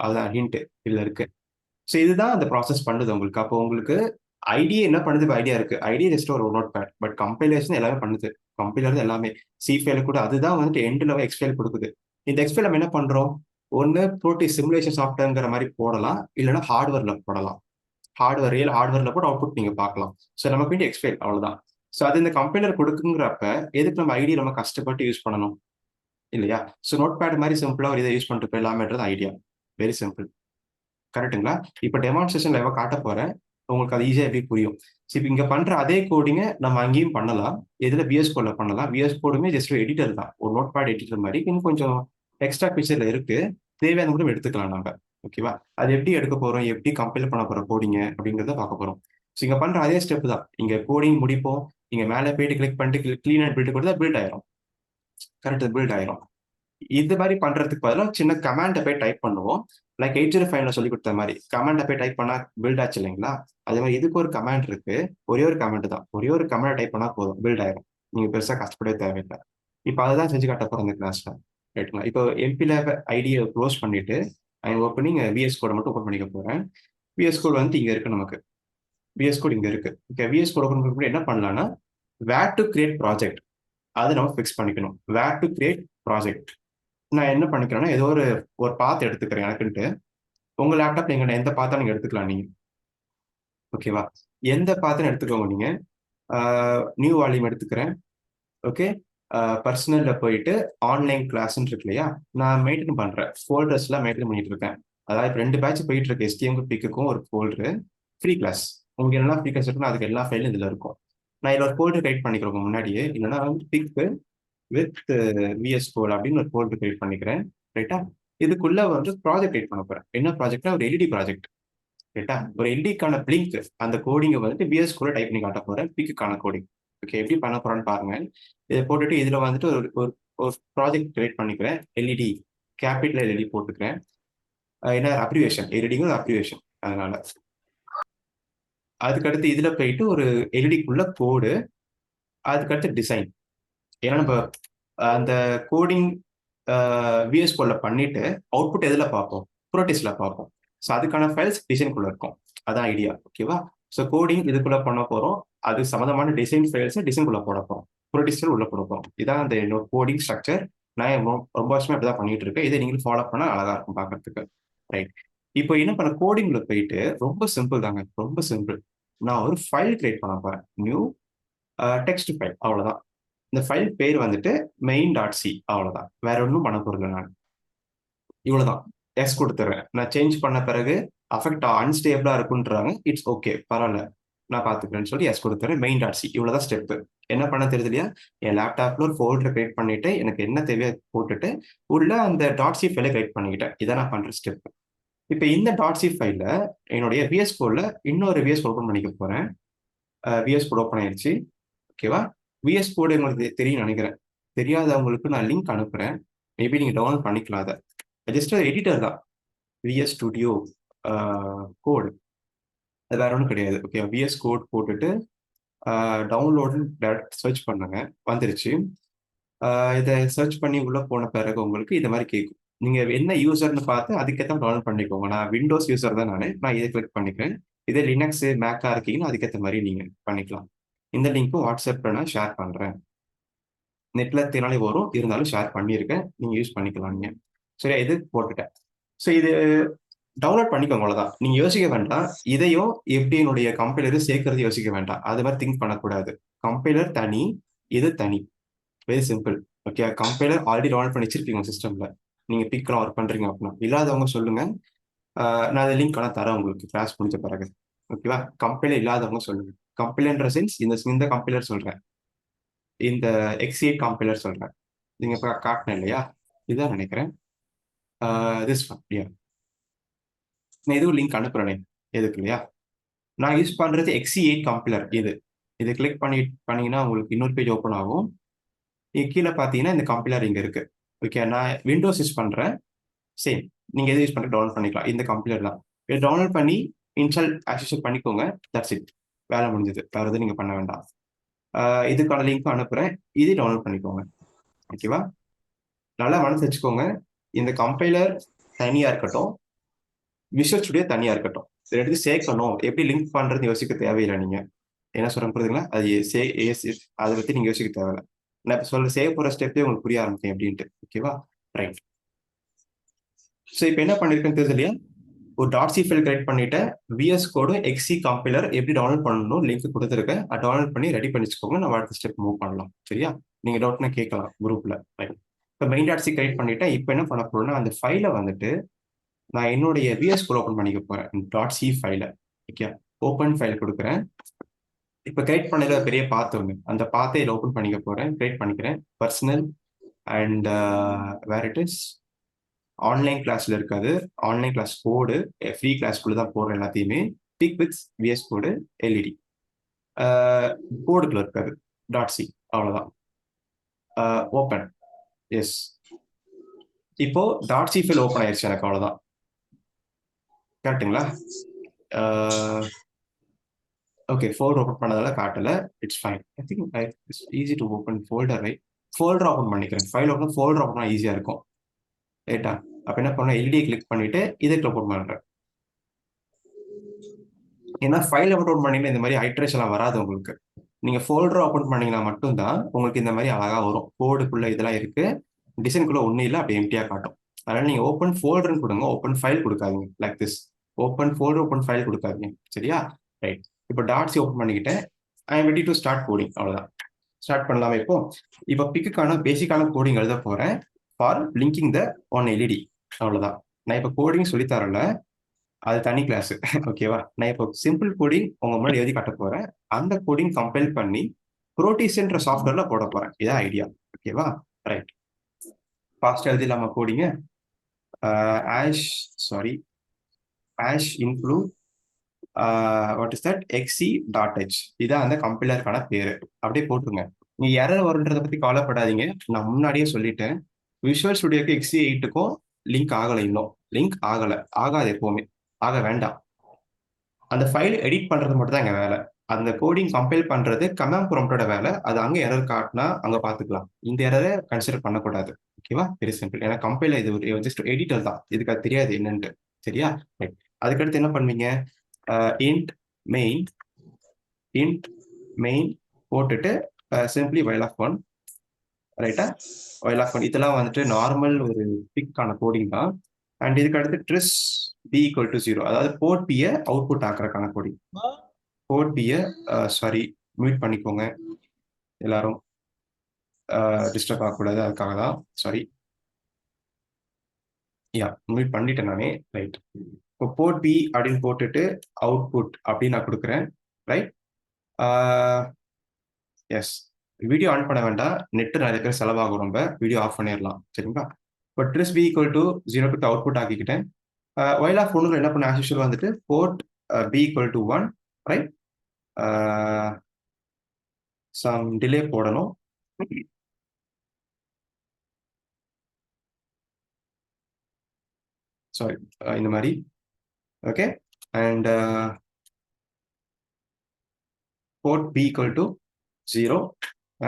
அதுதான் ஹிண்ட் இதுல இருக்கு. ஸோ இதுதான் அந்த ப்ராசஸ் பண்ணுது உங்களுக்கு. அப்போ உங்களுக்கு ஐடியா என்ன பண்ணுது, ஐடியா இருக்கு, ஐடியா ஜஸ்ட் ஒரு நோட் பேட். பட் கம்பைலேஷன் எல்லாமே பண்ணுது. கம்பைலர் எல்லாமே சி ஃபைல கூட அதுதான் வந்துட்டு எண்ட் லெவல் எக்ஸ்ஃபைல் கொடுக்குது. இந்த எக்ஸ்ஃபைல் நம்ம என்ன பண்றோம், ஒன்னு ப்ரோட்டி சிமுலேஷன் சாஃப்ட்வேர்ங்கிற மாதிரி போடலாம், இல்லைன்னா ஹார்ட்வேர்ல போடலாம். ஹார்ட்வேர், ரியல் ஹார்ட்வேர்ல கூட அவுட்புட் நீங்க பார்க்கலாம். ஸோ நமக்கு வேண்டிய எக்ஸ்ஃபைல் அவ்வளவுதான். ஸோ அது இந்த கம்பைலர் கொடுக்குங்கிறப்ப எதுக்கு நம்ம ஐடி நம்ம கஷ்டப்பட்டு யூஸ் பண்ணணும் இல்லையா. ஸோ நோட் பேட் மாதிரி சிம்பிளா ஒரு இதை யூஸ் பண்ணிட்டு போயிடலாமன்றது ஐடியா. Very simple. கரெக்ட்டுங்களா? இப்ப டெமான்ஸ்ட்ரேஷன் லைவா காட்ட போறேன். உங்களுக்கு அது ஈஸியா எப்படி புரியும். சோ இப்ப இங்க பண்ற அதே கோடிங்க நம்ம அங்கேயும் பண்ணலாம். எதுல விஎஸ் கோட்ல பண்ணலாம். விஎஸ் கோடுமே ஜஸ்ட் ஒரு எடிட்டர் தான். ஒரு நோட் பேட் எடிட்டர் மாரி. இன்னும் கொஞ்சம் எக்ஸ்ட்ரா ஃபீச்சர்ல இருக்கு. தேவையான மட்டும் எடுத்துக்கலாம் நாம. ஓகேவா? அது எப்படி எடுக்க போறோம், எப்படி கம்பைல் பண்ண போறோம் கோடிங்க அப்படிங்கிறத பார்க்க போறோம். சோ இங்க பண்ற அதே ஸ்டெப் தான். இங்க கோடிங் முடிப்போம். இங்க மேல போயிட்டு கிளிக் பண்ணிட்டு கிளீன் அண்ட் பில்ட் கொடுத்தா பில்ட் ஆயிரும். கரெக்ட், பில்ட் ஆயிரும். இது மாதிரி பண்றதுக்கு பதிலா சின்ன கமாண்ட போய் டைப் பண்ணுவோம். லைக் 805ல சொல்லி கொடுத்த மாதிரி கமாண்ட போய் டைப் பண்ணா பில்ட் ஆச்சு இல்லைங்களா. அதே மாதிரி இதுக்கு ஒரு கமாண்ட் இருக்கு. ஒரே ஒரு கமாண்ட் தான், ஒரே ஒரு கமாண்ட் டைப் பண்ணா போதும், பில்ட் ஆயிரும். நீங்க பெருசா கஷ்டப்படவே தேவையில்லை. இப்போ அதுதான் செஞ்சு காட்ட போறோம் இந்த கிளாஸ்ல. ரைட்டுங்களா? இப்போ எம்பி லேப் ஐடியை க்ளோஸ் பண்ணிட்டு ஐ ஓப்பனிங் விஎஸ் கோட மட்டும் ஓப்பன் பண்ணிக்க போறேன். விஎஸ் கோட் வந்து இங்க இருக்கு நமக்கு. விஎஸ் கோட் இங்க இருக்கு. ஓகே, விஎஸ் கோட் ஓப்பன் பண்ணி என்ன பண்ணலாம்னா, வேர் டு கிரியேட் ப்ராஜெக்ட், அது நம்ம ஃபிக்ஸ் பண்ணிக்கணும். வேர் டு கிரியேட் ப்ராஜெக்ட் நான் என்ன பண்ணிக்கிறேன்னா, ஏதோ ஒரு ஒரு பாத் எடுத்துக்கிறேன் எனக்குன்ட்டு. உங்க லேப்டாப்ல எங்க எந்த பாத்தா நீங்க எடுத்துக்கலாம் நீங்க. ஓகேவா? எந்த பாத்துன்னு எடுத்துக்கோங்க நீங்க. நியூ வால்யூம் எடுத்துக்கிறேன். ஓகே. பர்சனல்ல போயிட்டு ஆன்லைன் கிளாஸ்ன்னு இருக்கு இல்லையா, நான் மெயின்டைன் பண்றேன். ஃபோல்டர்ஸ்லாம் மெயின்டைன் பண்ணிட்டு இருக்கேன். அதாவது இப்போ 2 பேட்ச் போயிட்டு இருக்கு, எஸ்டிஎம் பிக்குக்கும் ஒரு ஃபோல்டரு, ஃப்ரீ கிளாஸ். உங்களுக்கு என்னெல்லாம் ஃப்ரீ கிளாஸ் இருக்குன்னா அதுக்கு எல்லா ஃபைலும் இதுல இருக்கும். நான் இதுல ஒரு ஃபோல்டர் கிரியேட் பண்ணிக்கிறேன் முன்னாடியே, இல்லைன்னா வந்து பிக் வித் விஎஸ் கோட் அப்படின்னு ஒரு ஃபோல்டர் கிரியேட் பண்ணிக்கிறேன். ரைட்டா? இதுக்குள்ள வந்து ப்ராஜெக்ட் கிரியேட் பண்ண போறேன். என்ன ப்ராஜெக்ட்னா ஒரு எல்இடி ப்ராஜெக்ட். ரைட்டா? ஒரு எல்இடிக்கான பிளிங்க், அந்த கோடிங்கை வந்துட்டு விஎஸ் கோட டைப் பண்ணி காட்ட போறேன், பிக்குக்கான கோடிங். ஓகே, எப்படி பண்ண போறேன்னு பாருங்க. இதை போட்டுட்டு இதுல வந்துட்டு ஒரு ஒரு ஒரு ப்ராஜெக்ட் கிரியேட் பண்ணிக்கிறேன். எல்இடி கேபிட்டல் எல்இடி போட்டுக்கிறேன். என்ன அப்ரிவேஷன், எல்இடிங்க அப்ரிவேஷன், அதனால அதுக்கடுத்து இதுல போயிட்டு ஒரு எல்இடிக்குள்ள கோடு, அதுக்கடுத்து டிசைன். ஏன்னா நம்ம அந்த கோடிங் விஎஸ் கோட்ல பண்ணிட்டு அவுட்புட் எதுல பார்ப்போம், ப்ரோட்டிஸ்ல பார்ப்போம். ஸோ அதுக்கான ஃபைல்ஸ் டிசைனுக்குள்ள இருக்கும். அதான் ஐடியா. ஓகேவா? ஸோ கோடிங் இதுக்குள்ள பண்ண போறோம். அது சம்மந்தமான டிசைன் ஃபைல்ஸ் டிசைனுக்குள்ள போட போறோம், ப்ரோட்டிஸ்ல உள்ள போட போறோம். இதான் அந்த என்னோட கோடிங் ஸ்ட்ரக்சர். நான் ரொம்ப வருஷமா இப்படிதான் பண்ணிட்டு இருக்கேன். இதை நீங்களும் ஃபாலோ பண்ணா அழகா இருக்கும் பார்க்கறதுக்கு. ரைட். இப்போ என்ன பண்ண, கோடிங்ல போயிட்டு ரொம்ப சிம்பிள் தாங்க, ரொம்ப சிம்பிள். நான் ஒரு ஃபைல் கிரியேட் பண்ண போறேன். நியூ டெக்ஸ்ட் ஃபைல் அவ்வளவுதான். இந்த ஃபைல் பேர் வந்துட்டு main.c அவ்வளவுதான். வேற ஒன்றும் பண்ண போறது நான். இவ்வளவுதான். எஸ் கொடுத்துறேன். நான் சேஞ்ச் பண்ண பிறகு அஃபெக்ட் அன்ஸ்டேபிளா இருக்குன்றாங்க. இட்ஸ் ஓகே, பரவாயில்ல, நான் பாத்துக்கிறேன்னு சொல்லி எஸ் கொடுத்துறேன். main.c இவ்வளவுதான் ஸ்டெப். என்ன பண்ண தெரியுது இல்லையா? என் லேப்டாப்ல ஒரு ஃபோல்டர் கிரியேட் பண்ணிட்டு எனக்கு என்ன தேவையோ போட்டுட்டு உள்ள அந்த .c ஃபைலை கிரியேட் பண்ணிக்கிட்டேன். இதான் நான் பண்ற ஸ்டெப். இப்போ இந்த .c ஃபைல்ல என்னுடைய விஎஸ் கோட்ல இன்னொரு விஎஸ் ஓபன் பண்ணிக்க போறேன். விஎஸ் கோட் ஓப்பன் ஆயிடுச்சு. ஓகேவா? விஎஸ் கோட் உங்களுக்கு தெரியும் நினைக்கிறேன். தெரியாதவங்களுக்கு நான் லிங்க் அனுப்புறேன். மேபி நீங்க டவுன்லோட் பண்ணிக்கலாம். அதை ஜஸ்ட் எடிட்டர் தான். விஎஸ் ஸ்டுடியோ கோடு, அது வேற ஒன்றும் கிடையாது. ஓகே, விஎஸ் கோட் போட்டுட்டு டவுன்லோடுன்னு டேரக்ட் சர்ச் பண்ணுங்க. வந்துருச்சு. இதை சர்ச் பண்ணி உள்ள போன பிறகு உங்களுக்கு இந்த மாதிரி கேட்கும். நீங்க என்ன யூசர்னு பார்த்து அதுக்கேற்ற டவுன்லோட் பண்ணிக்கோங்க. நான் விண்டோஸ் யூசர் தான் நான் இதை கிளிக் பண்ணிக்கிறேன். இதே லினக்ஸ் மேக்கா இருக்கீங்கன்னா அதுக்கேற்ற மாதிரி நீங்க பண்ணிக்கலாம். இந்த லிங்க்கும் வாட்ஸ்அப்ல நான் ஷேர் பண்றேன். நெட்ல தேனாலே வரும், இருந்தாலும் ஷேர் பண்ணியிருக்கேன், நீங்க யூஸ் பண்ணிக்கலாம். நீங்க சரியா? இது போட்டுட்டேன். ஸோ இது டவுன்லோட் பண்ணிக்கோங்க, அவ்வளவுதான். நீங்க யோசிக்க வேண்டாம். இதையும் எப்படி என்னுடைய கம்பைலரும் சேர்க்கறது யோசிக்க வேண்டாம். அது மாதிரி திங்க் பண்ணக்கூடாது. கம்பைலர் தனி, இது தனி. Very simple. Okay, compiler already download பண்ணி வச்சிருக்கீங்க சிஸ்டம்ல. நீங்க பிக்லாம் ஒர்க் பண்றீங்க அப்படின்னா, இல்லாதவங்க சொல்லுங்க. நான் அந்த லிங்க் ஆனால் தரேன் உங்களுக்கு கிளாஸ் முடிஞ்ச பிறகு. ஓகேவா? கம்பைலர் இல்லாதவங்க சொல்லுங்க. கம்பைலர்ன்ற சென்ஸ் இந்த கம்பைலர் சொல்றேன், இந்த எக்ஸிட் கம்பைலர் சொல்றேன். நீங்க இப்போ காட்டினேன் இல்லையா? இதான் நினைக்கிறேன். This one. நான் இதுவும் லிங்க் அனுப்புறேனே, எதுக்கு இல்லையா? நான் யூஸ் பண்றது XE8 கம்பைலர். இது கிளிக் பண்ணீங்கன்னா உங்களுக்கு இன்னொரு பேஜ் ஓப்பன் ஆகும். கீழே பார்த்தீங்கன்னா இந்த கம்பைலர் இங்க இருக்கு. ஓகே, நான் விண்டோஸ் யூஸ் பண்றேன். சேம், நீங்க எது யூஸ் பண்ணி டவுன்லோட் பண்ணிக்கலாம். இந்த கம்பைலர் தான். இதை டவுன்லோட் பண்ணி இன்ஸ்டால் ஆக்சஸ் பண்ணிக்கோங்க. That's it. வேலை முடிஞ்சது. வேற எதுவும் நீங்க பண்ண வேண்டாம். இதுக்கான லிங்க்கும் அனுப்புறேன். இது டவுன்லோட் பண்ணிக்கோங்க. ஓகேவா? நல்லா மனசு வச்சுக்கோங்க. இந்த கம்பைலர் தனியா இருக்கட்டும், விஷுவல் ஸ்டுடியோ தனியா இருக்கட்டும். இதை எடுத்து சேர்க்கணும், எப்படி லிங்க் பண்றது யோசிக்க தேவையில்லை. நீங்க என்ன சொல்றேன் புரியுதுங்களா? அதை பத்தி நீங்க யோசிக்க தேவையில்லை. நான் இப்ப சொல்ற சேவ் போற ஸ்டெப்பே உங்களுக்கு புரிய ஆரம்பிக்கும் எப்படின்ட்டு. ஓகேவா? ரைட். ஸோ இப்போ என்ன பண்ணிருக்கேன்னு தெரியுது இல்லையா? ஒரு .c ஃபைல் கிரியேட் பண்ணிட்டேன். விஎஸ் கோடு XC கம்பைலர் எப்படி டவுன்லோட் பண்ணணும் லிங்க் கொடுத்துருக்கேன். அதை டவுன்லோட் பண்ணி ரெடி பண்ணி வச்சுக்கோங்க. நம்ம அடுத்த ஸ்டெப் மூவ் பண்ணலாம். சரியா? நீங்க டவுட்னா கேட்கலாம் குரூப்ல. ரைட். இப்போ main.c கிரியேட் பண்ணிட்டேன். இப்போ என்ன பண்ண போறேன்னா, அந்த ஃபைலை வந்துட்டு நான் என்னுடைய விஎஸ் கோட் ஓப்பன் பண்ணிக்க போறேன். .c ஃபைலை. ஓகே, ஓப்பன் ஃபைல் கொடுக்குறேன். இப்போ கிரியேட் பண்ணல பெரிய பாத் ஒன்று, அந்த பாத்தை இதில் ஓப்பன் பண்ணிக்க போறேன். கிரியேட் பண்ணிக்கிறேன். Personal and where it is online கிளாஸ்ல இருக்காது. ஆன்லைன் கிளாஸ் கோடு ஃப்ரீ கிளாஸ்க்குள்ள தான் போடுறேன் எல்லாத்தையுமே. பிக் வித் விஎஸ் கோடு எல்இடி கோடுக்குள்ள இருக்காது. .c அவ்வளவுதான். ஓப்பன். எஸ். இப்போ .c ஃபைல் ஓப்பன் ஆயிடுச்சு எனக்கு. அவ்வளவுதான். கரெக்டுங்களா? ஓகே, ஃபோல்டர் ஓப்பன் பண்ணதால காட்டல. It's fine. I think it's easy to open folder. Right. Folder open பண்ணிக்கிறேன். ஃபைல் ஓப்பன் ஃபோல்டர் ஓப்பன் ஈஸியா இருக்கும். ரைட்டா? அப்ப என்ன பண்ண, எல்இடியை கிளிக் பண்ணிட்டு இதை ஓப்பன் பண்றேன். ஏன்னா ஃபைல் ஓப்பன் பண்ணீங்கன்னா இந்த மாதிரி ஐட்ரேஷன்லாம் வராது உங்களுக்கு. நீங்க ஃபோல்டர் ஓப்பன் பண்ணீங்கன்னா மட்டும்தான் உங்களுக்கு இந்த மாதிரி அழகா வரும். கோடுக்குள்ள இதெல்லாம் இருக்கு, டிசைனுக்குள்ள ஒன்றும் இல்லை, அப்படி எம்டியா காட்டும். அதனால நீங்க ஓப்பன் ஃபோல்டர்னு கொடுங்க, ஓப்பன் ஃபைல் கொடுக்காதீங்க. Like this. Open folder, open file கொடுக்காதீங்க. சரியா? ரைட். இப்போ .c ஓப்பன் பண்ணிக்கிட்டேன். I am ready to start coding. அவ்வளவுதான். ஸ்டார்ட் பண்ணலாமே இப்போ. இப்போ பிக்குக்கான பேசிக்கான கோடிங் எழுத போறேன். For linking the one LED. அவ்வளவுதான். நான் இப்போ கோடிங் சொல்லி தரல, அது தனி கிளாஸ். ஓகேவா? நான் இப்போ சிம்பிள் கோடிங் உங்க முன்னாடி எழுதி காட்ட போறேன். அந்த கோடிங் கம்பைல் பண்ணி ப்ரோட்டீஸ்ன்ற சாஃப்ட்வேர்ல போட போறேன். இதான் ஐடியா. ஓகேவா? ரைட். ஃபாஸ்ட் எழுதிடலாமா கோடிங்க? Hash include what is that XC.h. இதான் அந்த கம்பைலருக்கான பேரு. அப்படியே போட்டுருங்க. நீங்க எரர் வருன்றதை பத்தி கவலைப்படாதீங்க. நான் முன்னாடியே சொல்லிட்டேன். விஷுவல் ஸ்டுடியோக்கு XC8க்கும் லிங்க் ஆகலை. இன்னும் லிங்க் ஆகலை. ஆகாது, எப்பவுமே ஆக வேண்டாம். அந்த ஃபைல் எடிட் பண்றது மட்டும் தான் எங்க வேலை. அந்த கோடிங் கம்பைல் பண்றது கமாண்ட் ப்ராம்ப்டோட வேலை. அது அங்க எரர் காட்டினா அங்க பாத்துக்கலாம். இந்த எரரை கன்சிடர் பண்ணக்கூடாது. ஓகேவா? Very simple. ஏன்னா கம்பைல் இது ஜஸ்ட் எடிட்டர் தான். இதுக்கு அது தெரியாது என்னன்ட்டு. சரியா? ரைட். அதுக்கடுத்து என்ன பண்ணுவீங்க? இன்ட் மெயின் போட்டுட்டு சிம்பிளி வைல் ஆஃப் ஒன். ரைட்டா? While of one. இதெல்லாம் வந்துட்டு நார்மல் ஒரு பிக்கான கோடிங் தான். அண்ட் இதுக்கு அடுத்து ட்ரிஸ் b ஈக்குவல் டு 0, அதாவது போர்ட் பியை அவுட்புட் ஆக்குறதுக்கான கோடிங். போர்ட் பியை மியூட் பண்ணிக்கோங்க. எல்லாரும் டிஸ்டர்ப் ஆகக்கூடாது, அதுக்காக தான். சாரி. யா, மீட் பண்ணிட்டேன் நானே. ரைட். இப்போ போர்ட் பி அப்படின்னு போட்டுட்டு அவுட்புட் அப்படின்னு நான் கொடுக்குறேன். ரைட். எஸ். வீடியோ ஆன் பண்ண வேண்டாம், நெட்டு நிறைய பேர் செலவாகும், ரொம்ப வீடியோ ஆஃப் பண்ணிடலாம். சரிங்களா? இப்போ TRIS B equal to 0 to output ஆக்கிக்கிட்டேன். ஒயில் ஆஃப் ஒன்று என்ன பண்ண, ஆஸ் யூஷுவல் வந்துட்டு port B equal to 1. Right. Some delay போடணும். சாரி, இந்த மாதிரி. Okay. And port B equal to 0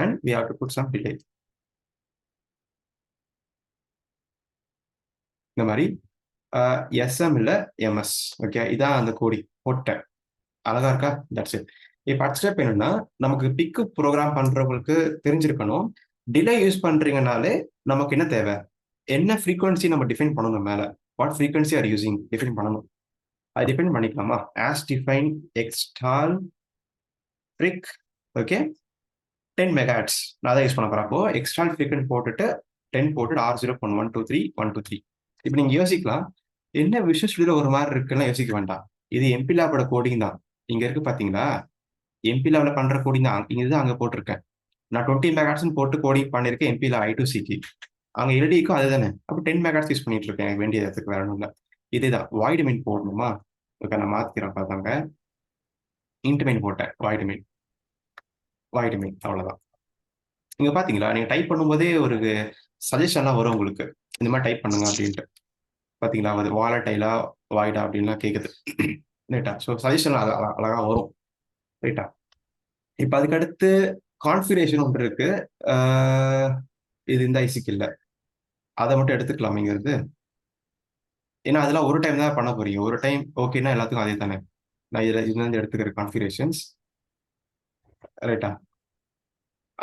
and we have to put some delay. இந்த மாதிரி எஸ்எம் இல்ல எம்எஸ். ஓகே, இதான் அந்த கோடி போட்டேன். அழகா இருக்கா? That's it. இப்போ அடுத்த ஸ்டெப் என்னன்னா, நமக்கு பிக்கு ப்ரோக்ராம் பண்றவங்களுக்கு தெரிஞ்சிருக்கணும், டிலே யூஸ் பண்றீங்கனாலே நமக்கு என்ன தேவை, என்ன ஃப்ரீக்வன்சி நம்ம டிஃபைன் பண்ணணும், மேல what frequency are using define பண்ணணும். அது டிஃபைன் பண்ணிக்கலாமா? As define xtal freq. Okay, 10 megahertz நான் தான் யூஸ் பண்ண போறேன். அப்போ எக்ஸ்ட்ரா ஃப்ரீக்வென்ட் போட்டுட்டு 10 போட்டுட்டு R0.123 123. இப்போ நீங்க யோசிக்கலாம், என்ன விஷுவல் ஸ்டுடியோல ஒரு மாதிரி இருக்குன்னு யோசிக்க வேண்டாம். இது எம்பி லேபோட கோடிங் தான். இங்க இருக்கு பாத்தீங்களா, எம்பி லேப்ல பண்ற கோடிங் தான். இங்க தான் அங்க போட்டிருக்கேன். நான் 20 மெகாட்ஸ் போட்டு கோடிங் பண்ணிருக்கேன் எம்பில I2Cக்கு. அங்க எல்டிக்கும் அதுதானே. அப்போ 10 மெகாட்ஸ் யூஸ் பண்ணிட்டு இருக்கேன், எனக்கு வேண்டிய இடத்துக்கு வேற ஒன்றும் இல்லை. இதுதான் வாய்டு மெயின் போடணுமா? ஓகே, நான் மாத்திக்கிறேன். பார்த்தாங்க இன்ட் மெயின் போட்டேன், வாய்டு மெயின் அவ்வளவுதான். நீங்க பாத்தீங்களா, நீங்க டைப் பண்ணும்போதே ஒரு சஜஷன்லாம் வரும் உங்களுக்கு, இந்த மாதிரி டைப் பண்ணுங்க அப்படின்ட்டு. பாத்தீங்களா, அது வாலட்டைலா வாய்டா அப்படின்லாம் கேக்குது. ரைட்டா? ஸோ சஜஷன் அழகா வரும். ரைட்டா? இப்போ அதுக்கு அடுத்து கான்ஃபிகரேஷன் ஒன்று இருக்கு. இது இந்த ஐசிக்கு இல்லை, அதை மட்டும் எடுத்துக்கலாமேங்கிறது. ஏன்னா அதெல்லாம் ஒரு டைம் தான் பண்ண போறீங்க. ஒரு டைம் ஓகேன்னா எல்லாத்துக்கும் அதே தானே. நான் இதுல எடுத்துக்கிற கான்ஃபிகரேஷன்ஸ். ரைட்டா?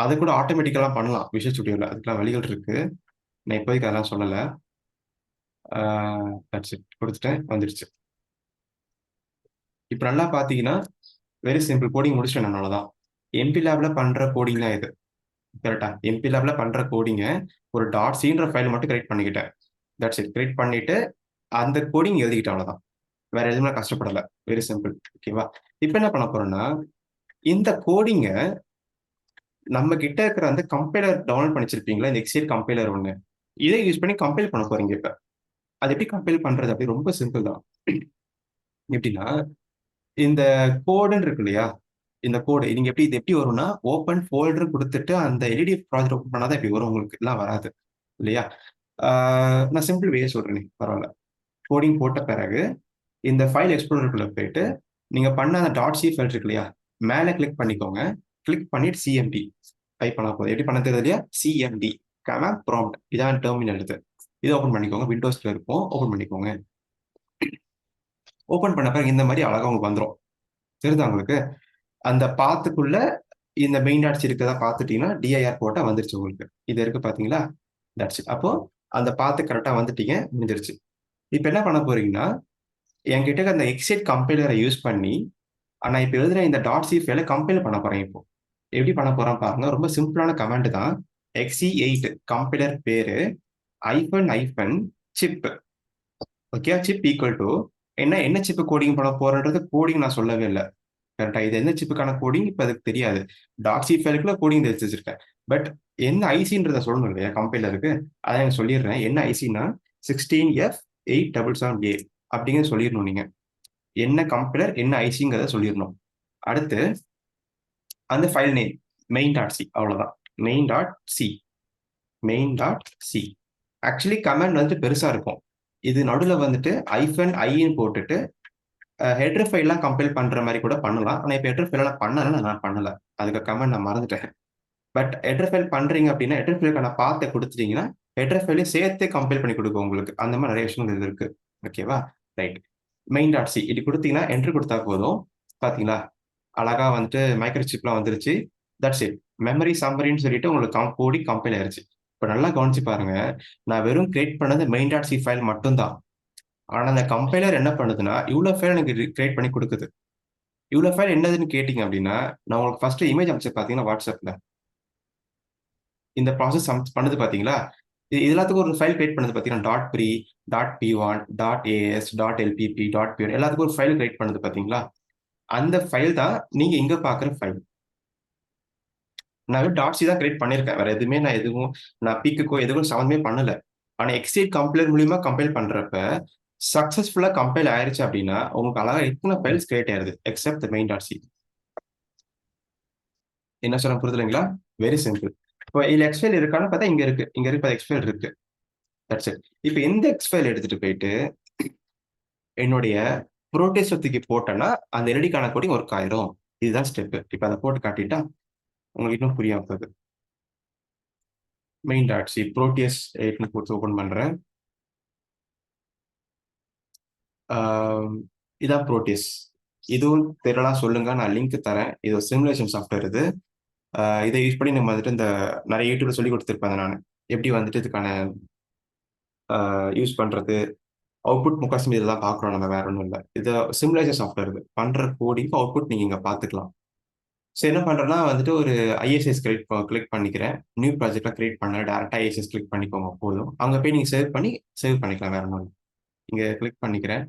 அதை கூட ஆட்டோமேட்டிக்கெல்லாம் பண்ணலாம் விஷுவல் ஸ்டுடியோல, அதுக்கெல்லாம் வழிகள் இருக்கு. நான் இப்போதைக்கு அதெல்லாம் சொல்லலை. That's it. கொடுத்துட்டேன், வந்துடுச்சு. இப்போ நல்லா பார்த்தீங்கன்னா வெரி சிம்பிள் கோடிங் முடிச்சிட்டேன். அவ்வளோதான். எம்பி லேப்ல பண்ற கோடிங் தான் இது. கரெக்டா? எம்பி லேப்ல பண்ற கோடிங்க ஒரு டாட் சீன்ற ஃபைல் மட்டும் கிரியேட் பண்ணிக்கிட்டேன். That's it. கிரியேட் பண்ணிட்டு அந்த கோடிங் எழுதிக்கிட்டேன், அவ்வளோதான். வேற எதுவுமே கஷ்டப்படலை. Very simple. ஓகேவா? இப்போ என்ன பண்ண போறோம்னா, இந்த கோடிங்க நம்ம கிட்ட இருக்கிற அந்த கம்பைலர் டவுன்லோட் பண்ணிச்சிருப்பீங்களா, இந்த எக்ஸிட் கம்பைலர் ஒன்று, இதை யூஸ் பண்ணி கம்பைல் பண்ண போறீங்க. இப்போ அது எப்படி கம்பைல் பண்றது? அப்படி ரொம்ப சிம்பிள் தான். எப்படின்னா, இந்த கோடுன்னு இருக்கு இல்லையா, இந்த கோடு நீங்க இது எப்படி வரும்னா, ஓப்பன் ஃபோல்டர் கொடுத்துட்டு அந்த எல்இடி ப்ராஜெக்ட் ஓப்பன் பண்ணாதான் இப்படி வரும், உங்களுக்கு எல்லாம் வராது இல்லையா? நான் சிம்பிள் வே சொல்றேன், பரவாயில்ல. கோடிங் போட்ட பிறகு இந்த ஃபைல் எக்ஸ்ப்ளோரருக்குள்ள போயிட்டு நீங்க பண்ண அந்த டாட் சி ஃபைல் இருக்கு இல்லையா, மேலே கிளிக் பண்ணிக்கோங்க. கிளிக் பண்ணிட்டு சிஎம்டி டைப் பண்ணா போதும். எப்படி பண்ண தெரியுது இல்லையா? சிஎம்டி கமாண்ட் ப்ராம்ப்ட், இதான் டெர்மினல். இது ஓப்பன் பண்ணிக்கோங்க. விண்டோஸ்ல இருக்கும், ஓப்பன் பண்ணிக்கோங்க. ஓப்பன் பண்ண பிறகு இந்த மாதிரி அழகா உங்களுக்கு வந்துடும். தெரியுதா உங்களுக்கு? அந்த பாத்துக்குள்ள இந்த மெயின் டாட்ஸ் இருக்கதா பார்த்துட்டீங்கன்னா டிஐஆர் போட்டா வந்துருச்சு உங்களுக்கு. இது இருக்கு பாத்தீங்களா? That's it. அப்போ அந்த பாத்து கரெக்டா வந்துட்டீங்க, முடிஞ்சிருச்சு. இப்போ என்ன பண்ண போறீங்கன்னா, என்கிட்ட அந்த எக்ஸிட் கம்பைலரை யூஸ் பண்ணி நான் இப்போ எழுதுற இந்த டாட் சி ஃபைலை கம்பைல் பண்ண போறேன். இப்போ எப்படி பண்ண போறேன் பாருங்க. ரொம்ப சிம்பிளான கமாண்ட் தான். XE8 கம்பைலர் பேரு hyphen chip. Okay, chip equal to என்ன சிப் கோடிங் பண்ண போறன்றது கோடிங் நான் சொல்லவே இல்லை. கரெக்டா? இது எந்த சிப்புக்கான கோடிங் இப்ப அதுக்கு தெரியாது. டாட் சி ஃபைலுக்குள்ள கோடிங் தெரிஞ்சு வச்சிருக்கேன். பட் என்ன ஐசின்றத சொல்லணும் இல்லையா கம்பைலருக்கு, அதை எனக்கு சொல்லிடுறேன். என்ன ஐசினா 16F877A அப்படிங்கிறத சொல்லிடணும். நீங்க என்ன கம்பைலர் என்ன ஐசிங்கிறத சொல்லிடணும். அடுத்து அந்த file name main dot C, அவ்வளவுதான். Main dot C. Actually command வந்துட்டு பெருசா இருக்கும். இது நடுவில் வந்துட்டு -i போட்டுட்டு ஹெட்ரு ஃபைல்லாம் கம்பைல் பண்ற மாதிரி கூட பண்ணலாம். ஆனால் இப்போ ஹெட்ரு ஃபைல் நான் பண்ணல, அதுக்கு கமெண்ட் நான் மறந்துட்டேன். பட் ஹெட்ரு ஃபைல் பண்றீங்க அப்படின்னா ஹெட்ரு ஃபைலுக்கான பாத்தை கொடுத்துட்டீங்கன்னா ஹெட்ரு ஃபைலையும் சேர்த்து கம்பைல் பண்ணி கொடுக்கும் உங்களுக்கு. அந்த மாதிரி நிறைய விஷயங்கள் இது இருக்கு. ஓகேவா? ரைட். மெயின் டாட் சி இது கொடுத்தீங்கன்னா என்ட்ரு கொடுத்தா போதும். பாத்தீங்களா, அழகா வந்துட்டு மைக்ரோ சிப்லாம் வந்துருச்சு. That's it. மெமரி சம்மரின்னு சொல்லிட்டு உங்களுக்கு கோடி கம்பைல் ஆயிருச்சு. இப்போ நல்லா கவனிச்சு பாருங்க, நான் வெறும் கிரியேட் பண்ணது மெயின் டாட் சி ஃபைல் மட்டும்தான். ஆனா அந்த கம்பைலர் என்ன பண்ணுதுன்னா இவ்வளவு ஃபைல் எனக்கு கிரியேட் பண்ணி கொடுக்குது. இவ்வளவு ஃபைல் என்னதுன்னு கேட்டீங்க அப்படின்னா, நான் உங்களுக்கு ஃபர்ஸ்ட் இமேஜ் அமைச்சு பாத்தீங்கன்னா வாட்ஸ்அப்ல இந்த ப்ராசஸ் பண்ணுது பாத்தீங்களா? இது எல்லாத்துக்கும் ஒரு ஃபைல் கிரியேட் பண்ணுது பாத்தீங்கன்னா, டாட் ப்ரீ, டாட் பி1, dot AS, dot LPP, dot பியூர் எல்லாத்துக்கும் ஒரு ஃபைல் கிரியேட் பண்ணுது பாத்தீங்களா? அந்த ஃபைல் தான் நீங்க இங்க பாக்குற ஃபைல். நான் டாட் தான் கிரியேட் பண்ணியிருக்கேன். வேற எதுவுமே நான் பீக்குக்கோ எதுக்கும் சம்மந்தமே பண்ணல. ஆனா எக்ஸீட் கம்பைலர் மூலியமா கம்பைல் பண்றப்ப, சக்சஸ்ஃபுல்லா கம்பைல் ஆயிருச்சு அப்படின்னா, உங்களுக்கு அழகா எத்தன ஃபைல்ஸ் கிரியேட் ஆயிருது. Except the main dot C. என்ன சொல்றேன் புரியுதுங்களா? Very simple. இப்போ இதுல எக்ஸ் ஃபைல் இருக்கான்னு பார்த்தா இங்க இருக்கு. இங்க இருக்கு எக்ஸ் ஃபைல் இருக்கு. That's it. இப்ப இந்த எக்ஸ் ஃபைல் எடுத்துட்டு போயிட்டு, என்னுடைய புரோட்டேஸ தூக்கி போட்டேன்னா, அந்த எல்டிக்கான கோடிங் ஒர்க் ஆயிரும். இதுதான் ஸ்டெப். இப்ப அத போட்டு காட்டிட்டா, உங்களுக்கு இன்னும் புரியாம போகுது. மெயின் டாட் சி புரோட்டியஸ் 8 போட்டு ஓபன் பண்றேன். இதான் புரோட்டியஸ். இதுவும் தெரியலாம் சொல்லுங்க. நான் லிங்க் தரேன். இது ஒரு சிமுலேஷன் சாஃப்ட்வேர் இது. இதை யூஸ் பண்ணி நம்ம வந்துட்டு இந்த நிறைய யூடியூப்ல சொல்லி கொடுத்துருப்பேன் நான். எப்படி வந்துட்டு இதுக்கான யூஸ் பண்றது, அவுட்புட் முக்காசி இதெல்லாம் பார்க்குறோம் நம்ம, வேற ஒன்றும் இல்லை. இது சிமுலேஷன் சாஃப்ட்வேர் இது. பண்ற கோடிங் அவுட்புட் நீங்க இங்க பார்த்துக்கலாம். ஸோ என்ன பண்றேன்னா வந்துட்டு ஒரு ஐஎஸ்எஸ் கிளிக் பண்ணிக்கிறேன். நியூ ப்ராஜெக்ட்ல கிரியேட் பண்ண டேரக்டா ஐஎஸ்எஸ் கிளிக் பண்ணிக்கோங்க போதும். அங்க போய் நீங்க சேவ் பண்ணிக்கலாம், வேற ஒன்றும். இங்க கிளிக் பண்ணிக்கிறேன்.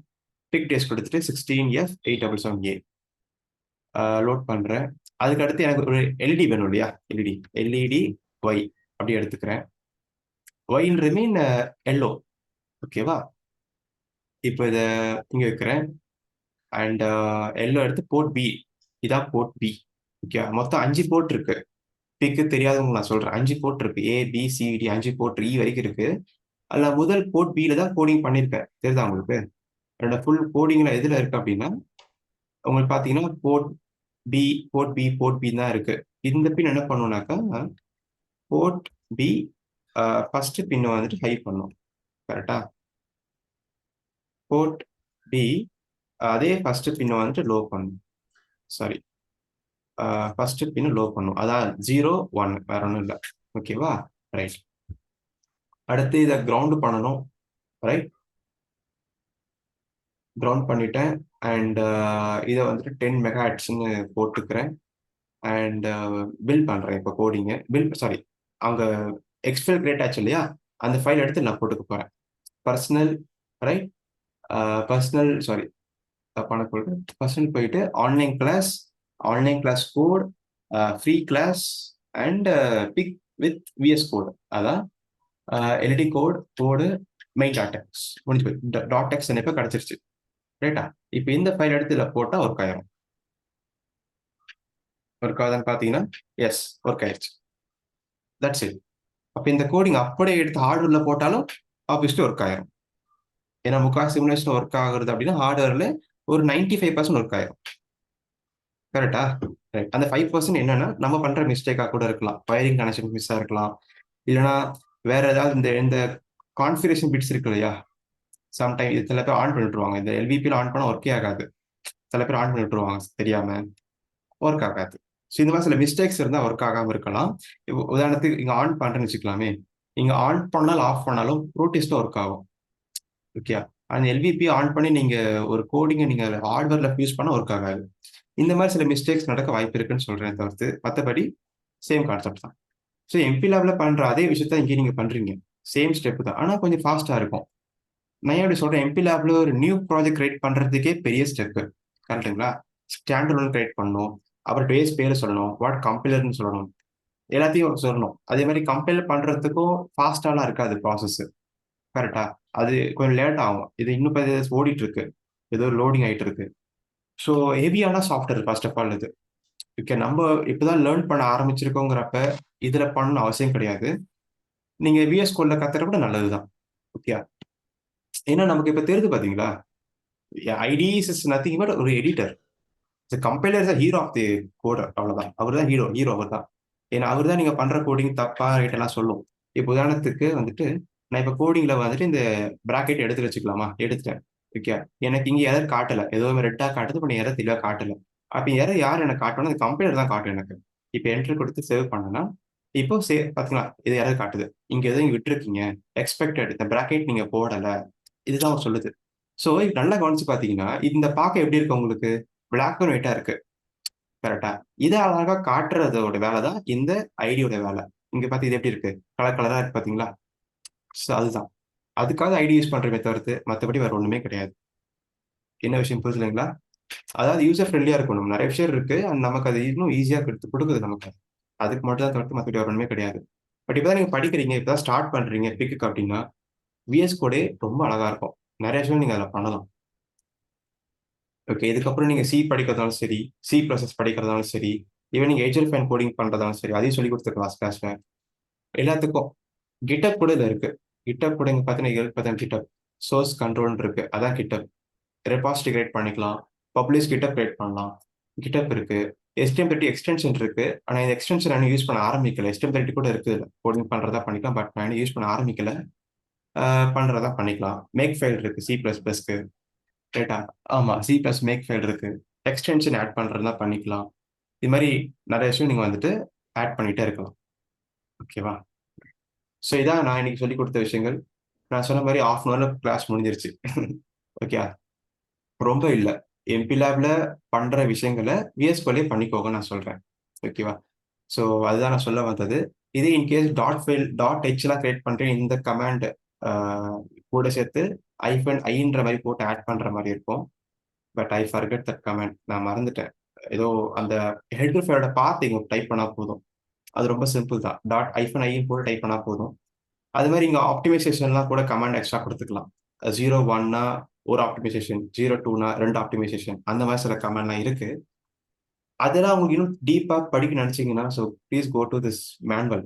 பிக் டேஸ் கொடுத்துட்டு 16F877A லோட் பண்றேன். அதுக்கு அடுத்து எனக்கு ஒரு எல்இடி வேணும் இல்லையா? எல்இடி ஒய் அப்படி எடுத்துக்கிறேன். Wine remain yellow. ஓகேவா? இப்போ இதை இங்க வைக்கிறேன். அண்ட் எல்லோ எடுத்து போர்ட் பி. இதான் போர்ட் பி. ஓகே, மொத்தம் 5 போர்ட் இருக்கு. பிக்கு தெரியாதவங்க நான் சொல்றேன். 5 போர்ட் இருக்கு. ஏ பி சி டி 5 போர்ட் இ வரைக்கும் இருக்கு. அதுல முதல் போர்ட் பில தான் கோடிங் பண்ணிருக்கேன். தெரியுதா உங்களுக்கு? என்னோட ஃபுல் கோடிங்ல எதுல இருக்கு அப்படின்னா, உங்களுக்கு பாத்தீங்கன்னா பி போர்ட் பி தான் இருக்கு. இந்த பின் என்ன பண்ணுனாக்கா, போர்ட் பி ஃபர்ஸ்ட் பின் வந்துட்டு ஹை பண்ணும். கரெக்டா? போர்ட் பி அதே ஃபர்ஸ்ட் பின் வந்துட்டு லோ பண்ணும். சாரி, ஃபர்ஸ்ட் பின் லோ பண்ணும். அதான் 0 1 வேற ஒன்றும் இல்லை. ஓகேவா? ரைட். அடுத்து இதை கிரவுண்ட் பண்ணணும். ரைட், கிரவுண்ட் பண்ணிட்டேன். அண்ட் இதை வந்துட்டு 10 மெகாஹெட்ஸ்ன்னு போட்டுக்கிறேன். அண்ட் பில் பண்றேன் இப்போ கோடிங்க. சாரி, அங்க எக்ஸ்ஃபைல் கிரியேட் ஆச்சு இல்லையா? அந்த ஃபைல் எடுத்து நான் போட்டுக்க போறேன். பர்சனல், ரைட், பர்சனல், சாரி தப்பான கோடு. பர்சனல் போயிட்டு online class code, free class and pick with VS code. அதான் LED code main dot X முடிஞ்சு போய் டாட் எக்ஸ் இப்போ கிடைச்சிருச்சு. ரைட்டா? இப்போ இந்த ஃபைல் எடுத்து இதில் போட்டால் ஒர்க் ஆயிரும். ஒர்க் ஆகுதுன்னு பார்த்தீங்கன்னா, எஸ் ஒர்க் ஆயிடுச்சு. That's it. அப்போ இந்த கோடிங் அப்படியே எடுத்து ஹார்ட்வேர்ல போட்டாலும் ஆப்வியஸ்லி ஒர்க் ஆயிரும். ஏன்னா முக்கால் சிமுலேஷன் ஒர்க் ஆகுறது அப்படின்னா ஹார்ட்வேர்ல ஒரு 95% ஒர்க் ஆயிரும். கரெக்டா? ரைட். அந்த 5% என்னன்னா நம்ம பண்ற மிஸ்டேக்கா கூட இருக்கலாம். வயரிங் கனெக்ஷன் மிஸ்ஸா இருக்கலாம். இல்லைன்னா வேற ஏதாவது இந்த இந்த கான்ஃபிகரேஷன் பிட்ஸ் இருக்கு இல்லையா? சம்டைம் இது சில பேர் ஆன் பண்ணி விட்டுருவாங்க. இந்த எல்விபியில் ஆன் பண்ணால் ஒர்க்கே ஆகாது. சில பேர் ஆன் பண்ணி விட்டுருவாங்க தெரியாம, ஒர்க் ஆகாது. ஸோ இந்த மாதிரி சில மிஸ்டேக்ஸ் இருந்தால் ஒர்க் ஆகாமல் இருக்கலாம். இப்போ உதாரணத்துக்கு இங்கே ஆன் பண்ணுறேன்னு வச்சுக்கலாமே. இங்கே ஆன் பண்ணாலும் ஆஃப் பண்ணாலும் ப்ரோட்டேஸ்ட்டும் ஒர்க் ஆகும். ஓகே, அந்த எல்விபி ஆன் பண்ணி நீங்கள் ஒரு கோடிங்கை நீங்கள் ஹார்ட்வேர்ல யூஸ் பண்ணால் ஒர்க் ஆகாது. இந்த மாதிரி சில மிஸ்டேக்ஸ் நடக்க வாய்ப்பு இருக்குன்னு சொல்கிறேன் தவிர்த்து மற்றபடி சேம் கான்செப்ட் தான். ஸோ எம்பி லேப்ல பண்ணுற அதே விஷயத்த இங்கே நீங்கள் பண்ணுறீங்க. சேம் ஸ்டெப் தான், ஆனால் கொஞ்சம் ஃபாஸ்ட்டாக இருக்கும். நான் எப்படி சொல்கிறேன், எம்பி லேப்ல ஒரு நியூ ப்ராஜெக்ட் கிரியேட் பண்ணுறதுக்கே பெரிய ஸ்டெப்பு. கரெக்டுங்களா? ஸ்டாண்டர்ட் ஒன் கிரியேட் பண்ணணும், அப்புறம் பேஸ் பேர் சொல்லணும், வாட் கம்பைலர்னு சொல்லணும், எல்லாத்தையும் சொல்லணும். அதே மாதிரி கம்பைல் பண்ணுறதுக்கும் ஃபாஸ்டாலாம் இருக்காது ப்ராசஸ். கரெக்டா? அது கொஞ்சம் லேட் ஆகும். இது இன்னும் ஓடிட்டு இருக்கு, ஏதோ லோடிங் ஆகிட்டு இருக்கு. ஸோ ஹெவியான சாஃப்ட்வேர் ஃபர்ஸ்ட் ஆஃப் ஆல் இது. ஓகே, நம்ம இப்போதான் லேர்ன் பண்ண ஆரம்பிச்சிருக்கோங்கிறப்ப இதில் பண்ணணும் அவசியம் கிடையாது. நீங்கள் விஎஸ் கோட்ல கத்துற கூட நல்லதுதான். ஓகே, ஏன்னா நமக்கு இப்போ தெரியுது பார்த்தீங்களா, ஐடிஸ் இஸ் நத்திங் பட் ஒரு editor. Compiler is hero of the coder. அவ்வளவுதான், அவர் தான் ஹீரோ அவர் தான். ஏன்னா அவர் தான் நீங்க பண்ற கோடிங் தப்பா ரைட் எல்லாம் சொல்லும். இப்போ உதாரணத்துக்கு வந்துட்டு நான் இப்போ கோடிங்ல வந்துட்டு இந்த பிராக்கெட் எடுத்து வச்சுக்கலாமா? எடுத்துட்டேன். ஓகே, எனக்கு இங்க எரர் காட்டல, ஏதோ ரெட்டா காட்டுது, இப்போ எரர் தெளிவா காட்டல. அப்ப எரர் யார் எனக்கு காட்டணும்? அந்த கம்பைலர் தான் காட்டும் எனக்கு. இப்போ என்ட்ரி கொடுத்து சேவ் பண்ணனா, இப்போ பாத்தீங்களா இது எரர் காட்டுது. இங்க எதோ இங்க விட்டுருக்கீங்க, எக்ஸ்பெக்டட் இந்த பிராக்கெட் நீங்க போடல, இதுதான் அவர் சொல்லுது. ஸோ நல்லா கவனிச்சு பாத்தீங்கன்னா இந்த பார்க்க எப்படி இருக்கு உங்களுக்கு? பிளாக் அண்ட் ஒயிட்டா இருக்கு. கரெக்டா? இதை அழகா காட்டுறதோட வேலை தான் இந்த ஐடியோட வேலை. இங்க பார்த்து இது எப்படி இருக்கு, கலர் கலரா இருக்கு பாத்தீங்களா? ஸோ அதுதான். அதுக்காக ஐடி யூஸ் பண்றமே தவிர்த்து மத்தபடி வேற ஒண்ணுமே கிடையாது. என்ன விஷயம் புரியுதுங்களா? அதாவது யூசர் ஃப்ரெண்ட்லியா இருக்கணும். நிறைய விஷயம் இருக்கு. அண்ட் நமக்கு அது இன்னும் ஈஸியா கொடுக்குது நமக்கு. அதுக்கு மட்டும் தான் தவிர்த்து மத்தபடி வேற ஒண்ணுமே கிடையாது. பட் இப்பதான் நீங்க படிக்கிறீங்க, இப்பதான் ஸ்டார்ட் பண்றீங்க பிக்குக்கு அப்படின்னா, விஎஸ் கோடே ரொம்ப அழகா இருக்கும். நிறைய விஷயம் நீங்க அதுல பண்ணலாம். ஓகே. இதுக்கப்புறம் நீங்க சி படிக்கிறதாலும் சரி, சி ப்ளஸ் படிக்கிறதாலும் சரி, ஈவன் நீங்க HL கோடிங் பண்றதாலும் சரி, அதையும் சொல்லிக் கொடுத்துருக்கலாம் கிளாஸ்ல. எல்லாத்துக்கும் GitHub கூட இதுல இருக்கு. GitHub கூட இங்க பார்த்தீங்கன்னா ஹெல்ப் பார்த்தீங்கன்னா GitHub சோர்ஸ் கண்ட்ரோல்னு இருக்கு. அதான் GitHub. ரெபாசிட்டரி கிரியேட் பண்ணிக்கலாம். பப்ளிஷ் GitHub கிரியேட் பண்ணலாம். GitHub இருக்கு. HTML30 எக்ஸ்டென்ஷன் இருக்கு. ஆனா இந்த எக்ஸ்டென்ஷன் நான் யூஸ் பண்ண ஆரம்பிக்கல. HTML30 கூட இருக்கு இதுல. கோடிங் பண்றதா பண்ணிக்கலாம். பட் நான் யூஸ் பண்ண ஆரம்பிக்கல. பண்றதா பண்ணிக்கலாம். மேக் ஃபைல் இருக்கு சி பிளஸ் பிளஸ்க்கு. ரைட்டா? ஆமா. சி பிளஸ் மேக் ஃபைல் இருக்கு. எக்ஸ்டென்ஷன் ஆட் பண்றதா பண்ணிக்கலாம். இது மாதிரி நிறைய விஷயம் நீங்க வந்துட்டு ஆட் பண்ணிட்டே இருக்கலாம். ஓகேவா? ஸோ இதான் நான் இன்னைக்கு சொல்லிக் கொடுத்த விஷயங்கள். நான் சொன்ன மாதிரி ஹாஃப் அன் ஹவர்ல கிளாஸ் முடிஞ்சிருச்சு. ஓகே. ரொம்ப இல்ல. எம்பி லேப்ல பண்ற விஷயங்கள விஎஸ் கோட்லயே பண்ணிக்கோங்க நான் சொல்றேன். ஓகேவா? ஸோ அதுதான் நான் சொல்ல வந்தது. இதே இன்கேஸ் டாட் ஃபைல் டாட் ஹெச்லாம் கிரியேட் பண்றேன் இந்த கமாண்ட் ஆ கூட சேர்த்து -i ன்ற மாரி போட்டு ஆட் பண்ற மாரி இருக்கும். But I forgot that command. நான் மறந்துட்டேன். ஏதோ அந்த ஹெடர் ஃபைலோட பாத் இங்க டைப் பண்ணா போதும். அது ரொம்ப சிம்பிள் தான். டாட் -i போட்டு டைப் பண்ணா போதும். அது மாதிரி இங்க ஆப்டிமைசேஷன்லாம் கூட கமாண்ட் எக்ஸ்ட்ரா கொடுத்துக்கலாம். 0 1னா ஒரு ஆப்டிமைசேஷன், 0 2னா 2 ஆப்டிமைசேஷன் அந்த மாதிரி சில கமாண்ட்லாம் இருக்கு. அதெல்லாம் உங்களுக்கு இன்னும் டீப்பா படிக்க நினைச்சீங்கன்னா, so please go to this manual.